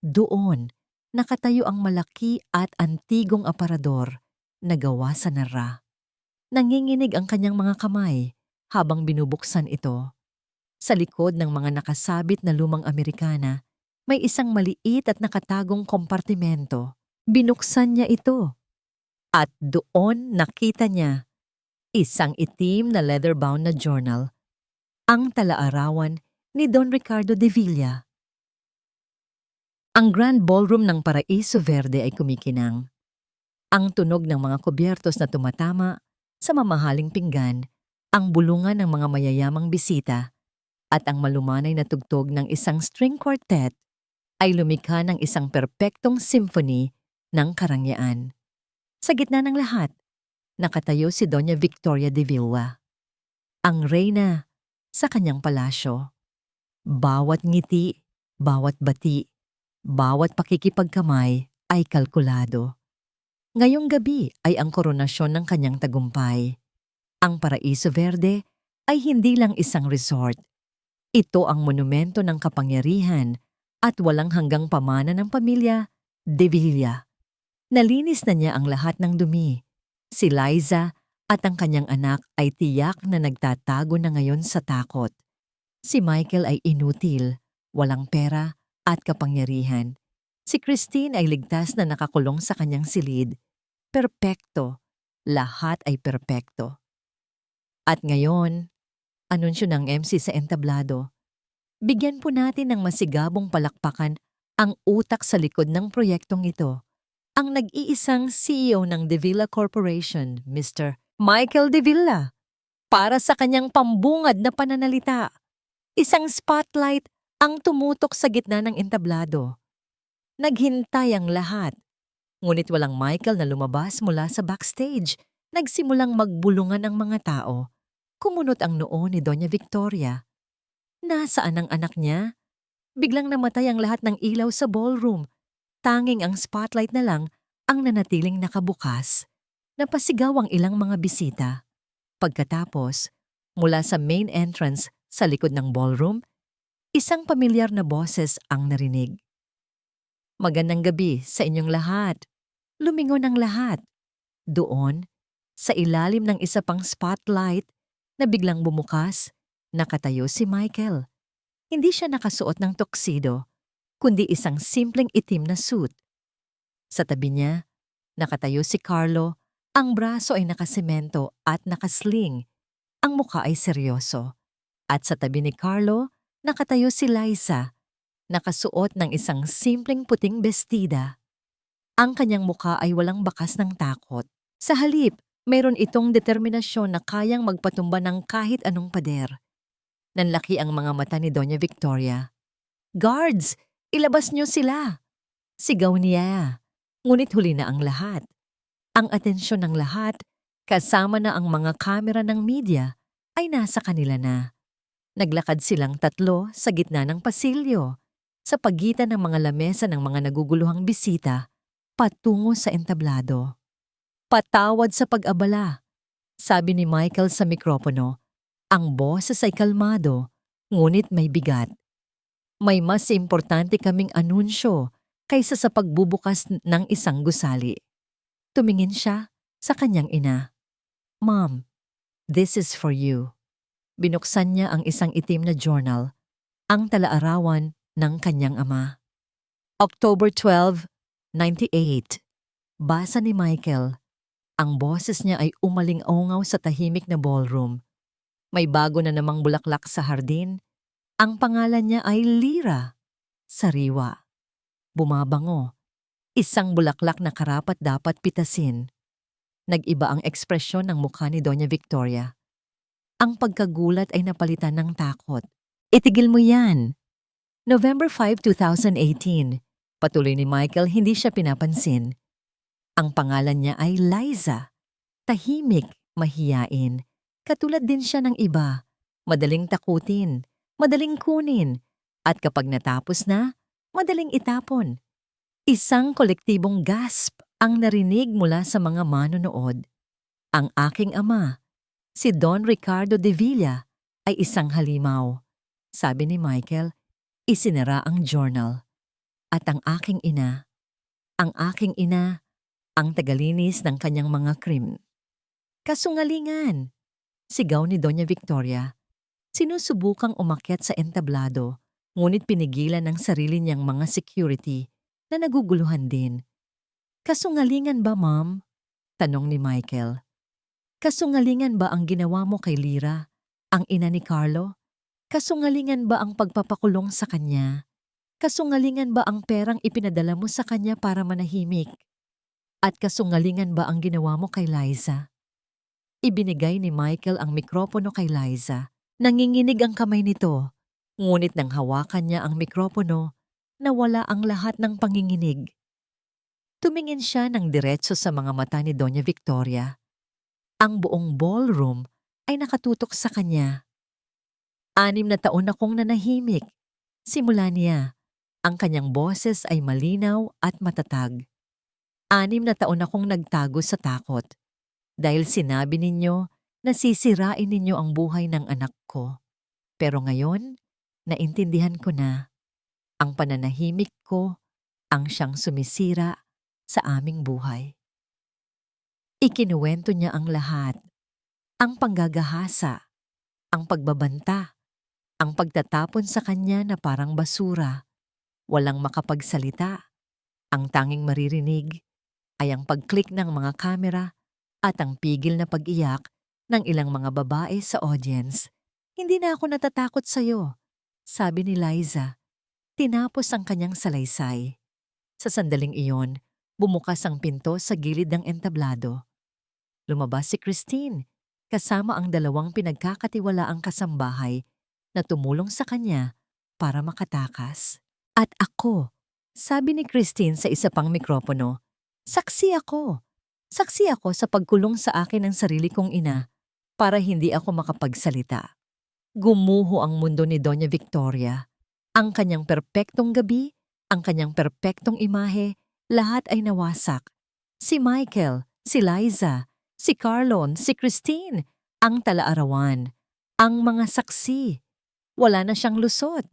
Doon, nakatayo ang malaki at antigong aparador na gawa sa nara. Nanginginig ang kanyang mga kamay habang binubuksan ito. Sa likod ng mga nakasabit na lumang Amerikana, may isang maliit at nakatagong kompartimento. Binuksan niya ito. At doon nakita niya isang itim na leather-bound na journal, ang talaarawan ni Don Ricardo de Villa. Ang grand ballroom ng Paraiso Verde ay kumikinang. Ang tunog ng mga kubyertos na tumatama sa mamahaling pinggan, ang bulungan ng mga mayayamang bisita, at ang malumanay na tugtog ng isang string quartet ay lumikha ng isang perpektong symphony ng karangyaan. Sa gitna ng lahat, nakatayo si Doña Victoria de Villa, ang reyna sa kanyang palasyo. Bawat ngiti, bawat bati, bawat pakikipagkamay ay kalkulado. Ngayong gabi ay ang koronasyon ng kanyang tagumpay. Ang Paraiso Verde ay hindi lang isang resort. Ito ang monumento ng kapangyarihan at walang hanggang pamana ng pamilya de Villa. Nalinis na niya ang lahat ng dumi. Si Liza at ang kanyang anak ay tiyak na nagtatago na ngayon sa takot. Si Michael ay inutil, walang pera at kapangyarihan. Si Christine ay ligtas na nakakulong sa kanyang silid. Perpekto. Lahat ay perpekto. At ngayon, anunsyo ng MC sa entablado, bigyan po natin ng masigabong palakpakan ang utak sa likod ng proyektong ito. Ang nag-iisang CEO ng De Villa Corporation, Mr. Michael De Villa, para sa kanyang pambungad na pananalita. Isang spotlight ang tumutok sa gitna ng entablado. Naghintay ang lahat, ngunit walang Michael na lumabas mula sa backstage. Nagsimulang magbulungan ang mga tao. Kumunot ang noo ni Doña Victoria. Nasaan ang anak niya? Biglang namatay ang lahat ng ilaw sa ballroom. Tanging ang spotlight na lang ang nanatiling nakabukas. Napasigaw ang ilang mga bisita. Pagkatapos, mula sa main entrance sa likod ng ballroom, isang pamilyar na boses ang narinig. "Magandang gabi sa inyong lahat." Lumingon ang lahat. Doon, sa ilalim ng isa pang spotlight na biglang bumukas, nakatayo si Michael. Hindi siya nakasuot ng tuxedo, kundi isang simpleng itim na suit. Sa tabi niya, Nakatayo si Carlo, ang braso ay nakasemento at nakasling. Ang mukha ay seryoso. At sa tabi ni Carlo, nakatayo si Liza, nakasuot ng isang simpleng puting bestida. Ang kanyang mukha ay walang bakas ng takot. Sa halip, mayroon itong determinasyon na kayang magpatumba ng kahit anong pader. Nanlaki ang mga mata ni Doña Victoria. "Guards! Ilabas niyo sila!" Sigaw niya. Ngunit huli na ang lahat. Ang atensyon ng lahat, kasama na ang mga kamera ng media, ay nasa kanila na. Naglakad silang tatlo sa gitna ng pasilyo, sa pagitan ng mga lamesa ng mga naguguluhang bisita, patungo sa entablado. "Patawad sa pag-abala," sabi ni Michael sa mikropono. Ang boses ay kalmado, ngunit may bigat. "May mas importante kaming anunsyo kaysa sa pagbubukas ng isang gusali." Tumingin siya sa kanyang ina. "Mom, this is for you." Binuksan niya ang isang itim na journal, ang talaarawan ng kanyang ama. October 12, 98. Basa ni Michael. Ang boses niya ay umaling-ungaw sa tahimik na ballroom. May bago na namang bulaklak sa hardin. Ang pangalan niya ay Lira. Sariwa. Bumabango. Isang bulaklak na karapat-dapat pitasin. Nag-iba ang ekspresyon ng mukha ni Doña Victoria. Ang pagkagulat ay napalitan ng takot. "Itigil mo yan!" November 5, 2018. Patuloy ni Michael, hindi siya pinapansin. Ang pangalan niya ay Liza. Tahimik, mahiyain. Katulad din siya ng iba. Madaling takutin, madaling kunin, at kapag natapos na, madaling itapon. Isang kolektibong gasp ang narinig mula sa mga manonood. Ang aking ama, si Don Ricardo de Villa, ay isang halimaw. Sabi ni Michael, isinara ang journal. At ang aking ina, ang tagalinis ng kanyang mga krim. "Kasungalingan!" Sigaw ni Doña Victoria. Sinusubukang umakyat sa entablado, ngunit pinigilan ng sarili niyang mga security na naguguluhan din. "Kasungalingan ba, Ma'am?" Tanong ni Michael. "Kasungalingan ba ang ginawa mo kay Lira, ang ina ni Carlo? Kasungalingan ba ang pagpapakulong sa kanya? Kasungalingan ba ang perang ipinadala mo sa kanya para manahimik? At kasungalingan ba ang ginawa mo kay Liza?" Ibinigay ni Michael ang mikropono kay Liza. Nanginginig ang kamay nito, ngunit nang hawakan niya ang mikropono, nawala ang lahat ng panginginig. Tumingin siya ng diretso sa mga mata ni Doña Victoria. Ang buong ballroom ay nakatutok sa kanya. 6 na taon akong nanahimik. Simula niya, ang kanyang boses ay malinaw at matatag. 6 na taon akong nagtago sa takot. Dahil sinabi ninyo na sisirain ninyo ang buhay ng anak ko. Pero ngayon, naintindihan ko na. Ang pananahimik ko ang siyang sumisira sa aming buhay. Ikinuwento niya ang lahat. Ang panggagahasa, ang pagbabanta, ang pagtatapon sa kanya na parang basura. Walang makapagsalita. Ang tanging maririnig ay ang pag-click ng mga kamera at ang pigil na pag-iyak ng ilang mga babae sa audience. "Hindi na ako natatakot sa'yo," sabi ni Liza. Tinapos ang kanyang salaysay. Sa sandaling iyon, bumukas ang pinto sa gilid ng entablado. Lumabas si Christine, kasama ang 2 pinagkakatiwalaang kasambahay na tumulong sa kanya para makatakas. "At ako," sabi ni Christine sa isa pang mikropono, "saksi ako. Saksi ako sa pagkulong sa akin ng sarili kong ina para hindi ako makapagsalita." Gumuho ang mundo ni Doña Victoria. Ang kanyang perpektong gabi, ang kanyang perpektong imahe, lahat ay nawasak. Si Michael, si Liza, si Carlon, si Christine, ang talaarawan, ang mga saksi. Wala na siyang lusot.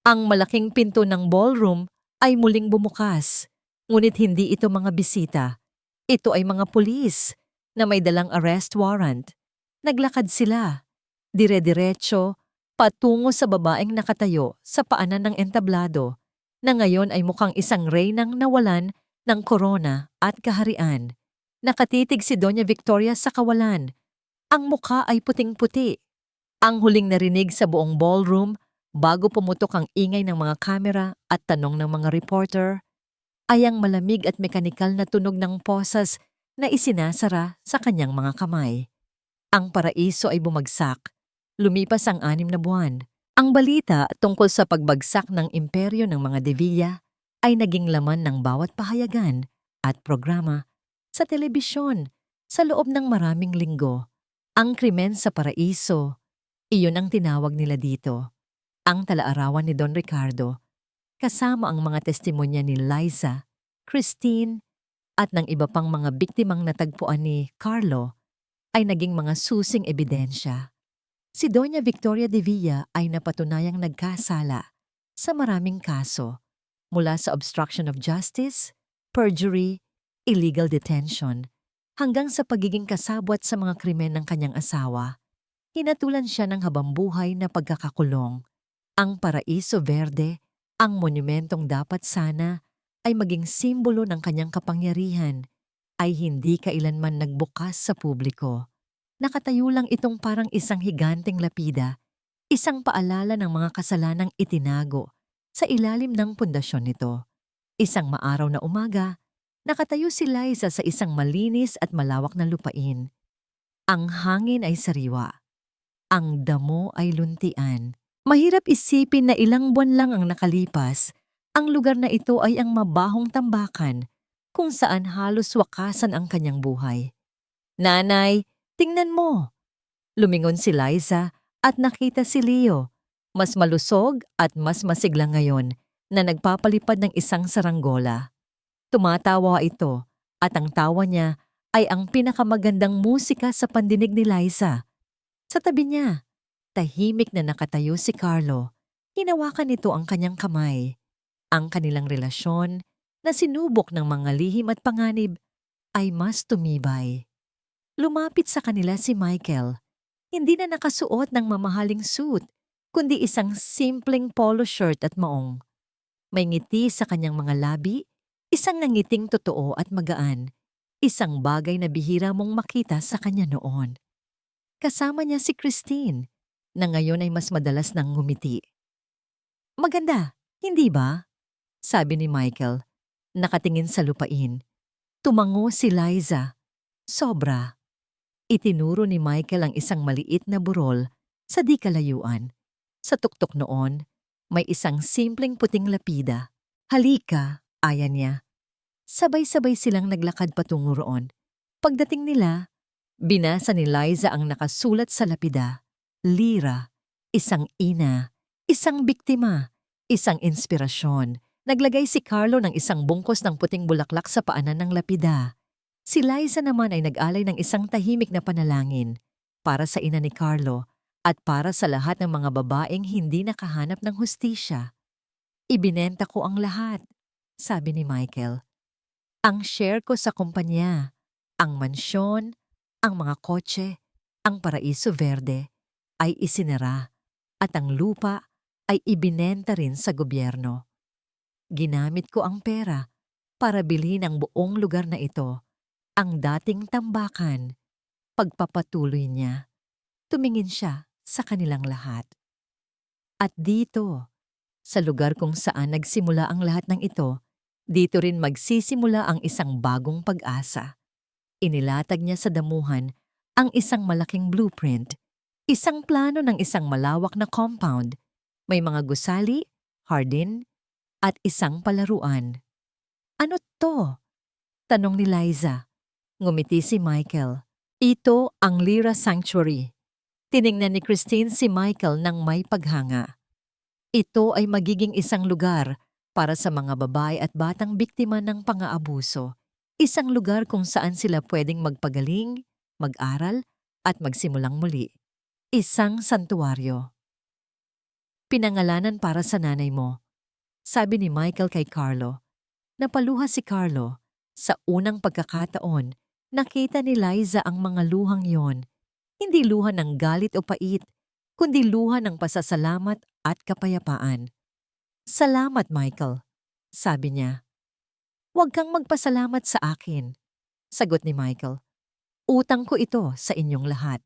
Ang malaking pinto ng ballroom ay muling bumukas. Ngunit hindi ito mga bisita. Ito ay mga pulis na may dalang arrest warrant. Naglakad sila, dire-diretso, patungo sa babaeng nakatayo sa paanan ng entablado, na ngayon ay mukhang isang reynang nawalan ng korona at kaharian. Nakatitig si Doña Victoria sa kawalan. Ang mukha ay puting-puti. Ang huling narinig sa buong ballroom bago pumutok ang ingay ng mga kamera at tanong ng mga reporter ay ang malamig at mekanikal na tunog ng posas na isinasara sa kanyang mga kamay. Ang paraiso ay bumagsak. Lumipas ang 6 na buwan. Ang balita tungkol sa pagbagsak ng imperyo ng mga De Villa ay naging laman ng bawat pahayagan at programa sa telebisyon sa loob ng maraming linggo. Ang krimen sa paraiso, iyon ang tinawag nila dito. Ang talaarawan ni Don Ricardo, kasama ang mga testimonya ni Liza, Christine, at ng iba pang mga biktimang natagpuan ni Carlo, ay naging mga susing ebidensya. Si Doña Victoria de Villa ay napatunayang nagkasala sa maraming kaso, mula sa obstruction of justice, perjury, illegal detention, hanggang sa pagiging kasabwat sa mga krimen ng kanyang asawa. Hinatulan siya ng habambuhay na pagkakakulong. Ang Paraiso Verde, ang monumentong dapat sana ay maging simbolo ng kanyang kapangyarihan, ay hindi kailanman nagbukas sa publiko. Nakatayo lang itong parang isang higanteng lapida, isang paalala ng mga kasalanang itinago sa ilalim ng pundasyon nito. Isang maaraw na umaga, nakatayo si Liza sa isang malinis at malawak na lupain. Ang hangin ay sariwa. Ang damo ay luntian. Mahirap isipin na ilang buwan lang ang nakalipas. Ang lugar na ito ay ang mabahong tambakan kung saan halos wakasan ang kanyang buhay. "Nanay, tingnan mo!" Lumingon si Liza at nakita si Leo, mas malusog at mas masigla ngayon na nagpapalipad ng isang saranggola. Tumatawa ito at ang tawa niya ay ang pinakamagandang musika sa pandinig ni Liza. Sa tabi niya, tahimik na nakatayo si Carlo. Hinawakan nito ang kanyang kamay. Ang kanilang relasyon na sinubok ng mga lihim at panganib ay mas tumibay. Lumapit sa kanila si Michael. Hindi na nakasuot ng mamahaling suit, kundi isang simpleng polo shirt at maong. May ngiti sa kanyang mga labi, isang nangiting totoo at magaan, isang bagay na bihira mong makita sa kanya noon. Kasama niya si Christine, na ngayon ay mas madalas nang ngumiti. "Maganda, hindi ba?" sabi ni Michael, nakatingin sa lupain. Tumango si Liza. "Sobra." Itinuro ni Michael ang isang maliit na burol sa di kalayuan. Sa tuktok noon, may isang simpleng puting lapida. "Halika," aya niya. Sabay-sabay silang naglakad patungo roon. Pagdating nila, binasa ni Liza ang nakasulat sa lapida. Lira, isang ina, isang biktima, isang inspirasyon. Naglagay si Carlo ng isang bungkos ng puting bulaklak sa paanan ng lapida. Si Liza naman ay nag-alay ng isang tahimik na panalangin para sa ina ni Carlo at para sa lahat ng mga babaeng hindi nakahanap ng hustisya. "Ibinenta ko ang lahat," sabi ni Michael. "Ang share ko sa kumpanya, ang mansyon, ang mga kotse, ang Paraiso Verde ay isinara at ang lupa ay ibinenta rin sa gobyerno. Ginamit ko ang pera para bilhin ang buong lugar na ito, ang dating tambakan." Pagpapatuloy niya, tumingin siya sa kanilang lahat. "At dito, sa lugar kung saan nagsimula ang lahat ng ito, dito rin magsisimula ang isang bagong pag-asa." Inilatag niya sa damuhan ang isang malaking blueprint, isang plano ng isang malawak na compound. May mga gusali, hardin, at isang palaruan. "Ano to?" tanong ni Liza. Ngumiti si Michael. "Ito ang Lira Sanctuary." Tiningnan ni Christine si Michael ng may paghanga. "Ito ay magiging isang lugar para sa mga babae at batang biktima ng pang-aabuso. Isang lugar kung saan sila pwedeng magpagaling, mag-aral, at magsimulang muli. Isang santuaryo." "Pinangalanan para sa nanay mo," sabi ni Michael kay Carlo. Napaluha si Carlo. Sa unang pagkakataon, nakita ni Liza ang mga luhang yon. Hindi luha ng galit o pait, kundi luha ng pasasalamat at kapayapaan. "Salamat, Michael," sabi niya. Huwag kang magpasalamat sa akin, sagot ni Michael. Utang ko ito sa inyong lahat.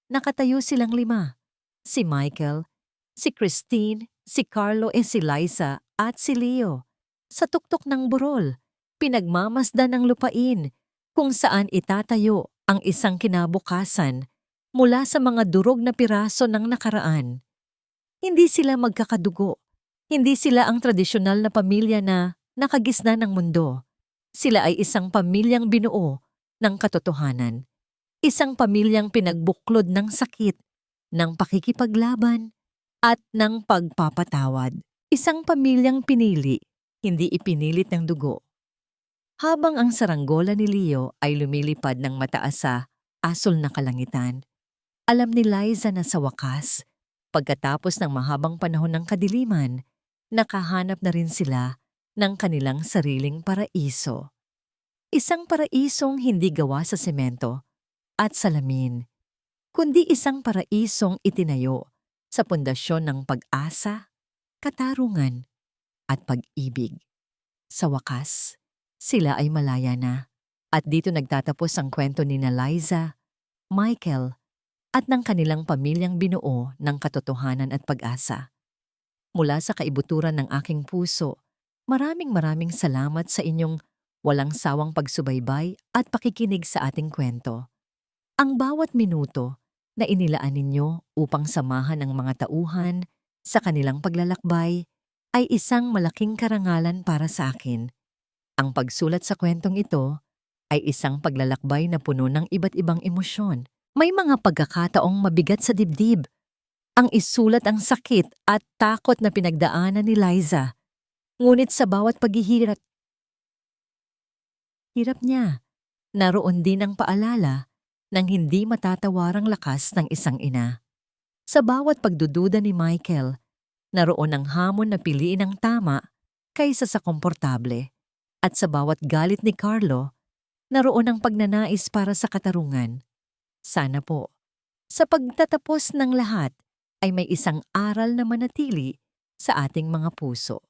Nakatayo silang 5. Si Michael, si Christine, si Carlo si Liza at si Leo. Sa tuktok ng burol, pinagmamasdan ng lupain kung saan itatayo ang isang kinabukasan mula sa mga durog na piraso ng nakaraan. Hindi sila magkakadugo. Hindi sila ang tradisyonal na pamilya na nakagisna ng mundo. Sila ay isang pamilyang binuo ng katotohanan. Isang pamilyang pinagbuklod ng sakit, ng pakikipaglaban, at ng pagpapatawad. Isang pamilyang pinili, hindi ipinilit ng dugo. Habang ang saranggola ni Leo ay lumilipad ng mataas sa asul na kalangitan, alam ni Liza na sa wakas, pagkatapos ng mahabang panahon ng kadiliman, nakahanap na rin sila ng kanilang sariling paraiso. Isang paraisong hindi gawa sa semento at salamin, kundi isang paraisong itinayo sa pundasyon ng pag-asa, katarungan, at pag-ibig. Sa wakas, sila ay malaya na, at dito nagtatapos ang kwento ni Liza, Michael, at ng kanilang pamilyang binuo ng katotohanan at pag-asa. Mula sa kaibuturan ng aking puso, maraming salamat sa inyong walang sawang pagsubaybay at pakikinig sa ating kwento. Ang bawat minuto na inilaan ninyo upang samahan ang mga tauhan sa kanilang paglalakbay ay isang malaking karangalan para sa akin. Ang pagsulat sa kwentong ito ay isang paglalakbay na puno ng iba't ibang emosyon. May mga pagkakataong mabigat sa dibdib. Ang isulat ang sakit at takot na pinagdaanan ni Liza. Ngunit sa bawat paghihirap niya, naroon din ang paalala ng hindi matatawarang lakas ng isang ina. Sa bawat pagdududa ni Michael, naroon ang hamon na piliin ang tama kaysa sa komportable. At sa bawat galit ni Carlo, naroon ang pagnanais para sa katarungan. Sana po, sa pagtatapos ng lahat ay may isang aral na manatili sa ating mga puso,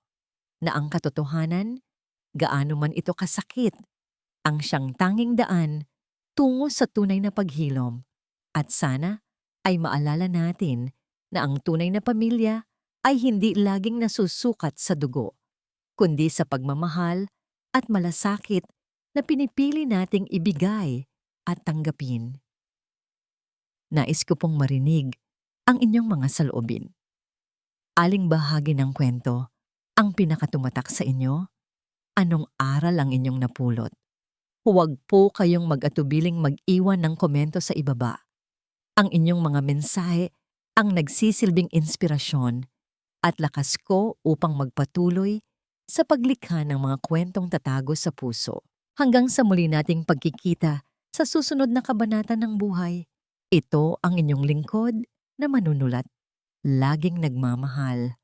na ang katotohanan, gaano man ito kasakit, ang siyang tanging daan tungo sa tunay na paghilom. At sana ay maalala natin na ang tunay na pamilya ay hindi laging nasusukat sa dugo, kundi sa pagmamahal at malasakit na pinipili nating ibigay at tanggapin. Nais ko pong marinig ang inyong mga saloobin. Aling bahagi ng kwento ang pinakatumatak sa inyo? Anong aral ang inyong napulot? Huwag po kayong mag-atubiling mag-iwan ng komento sa ibaba. Ang inyong mga mensahe ang nagsisilbing inspirasyon at lakas ko upang magpatuloy sa paglikha ng mga kwentong tatago sa puso. Hanggang sa muli nating pagkikita sa susunod na kabanata ng buhay. Ito ang inyong lingkod na manunulat, laging nagmamahal.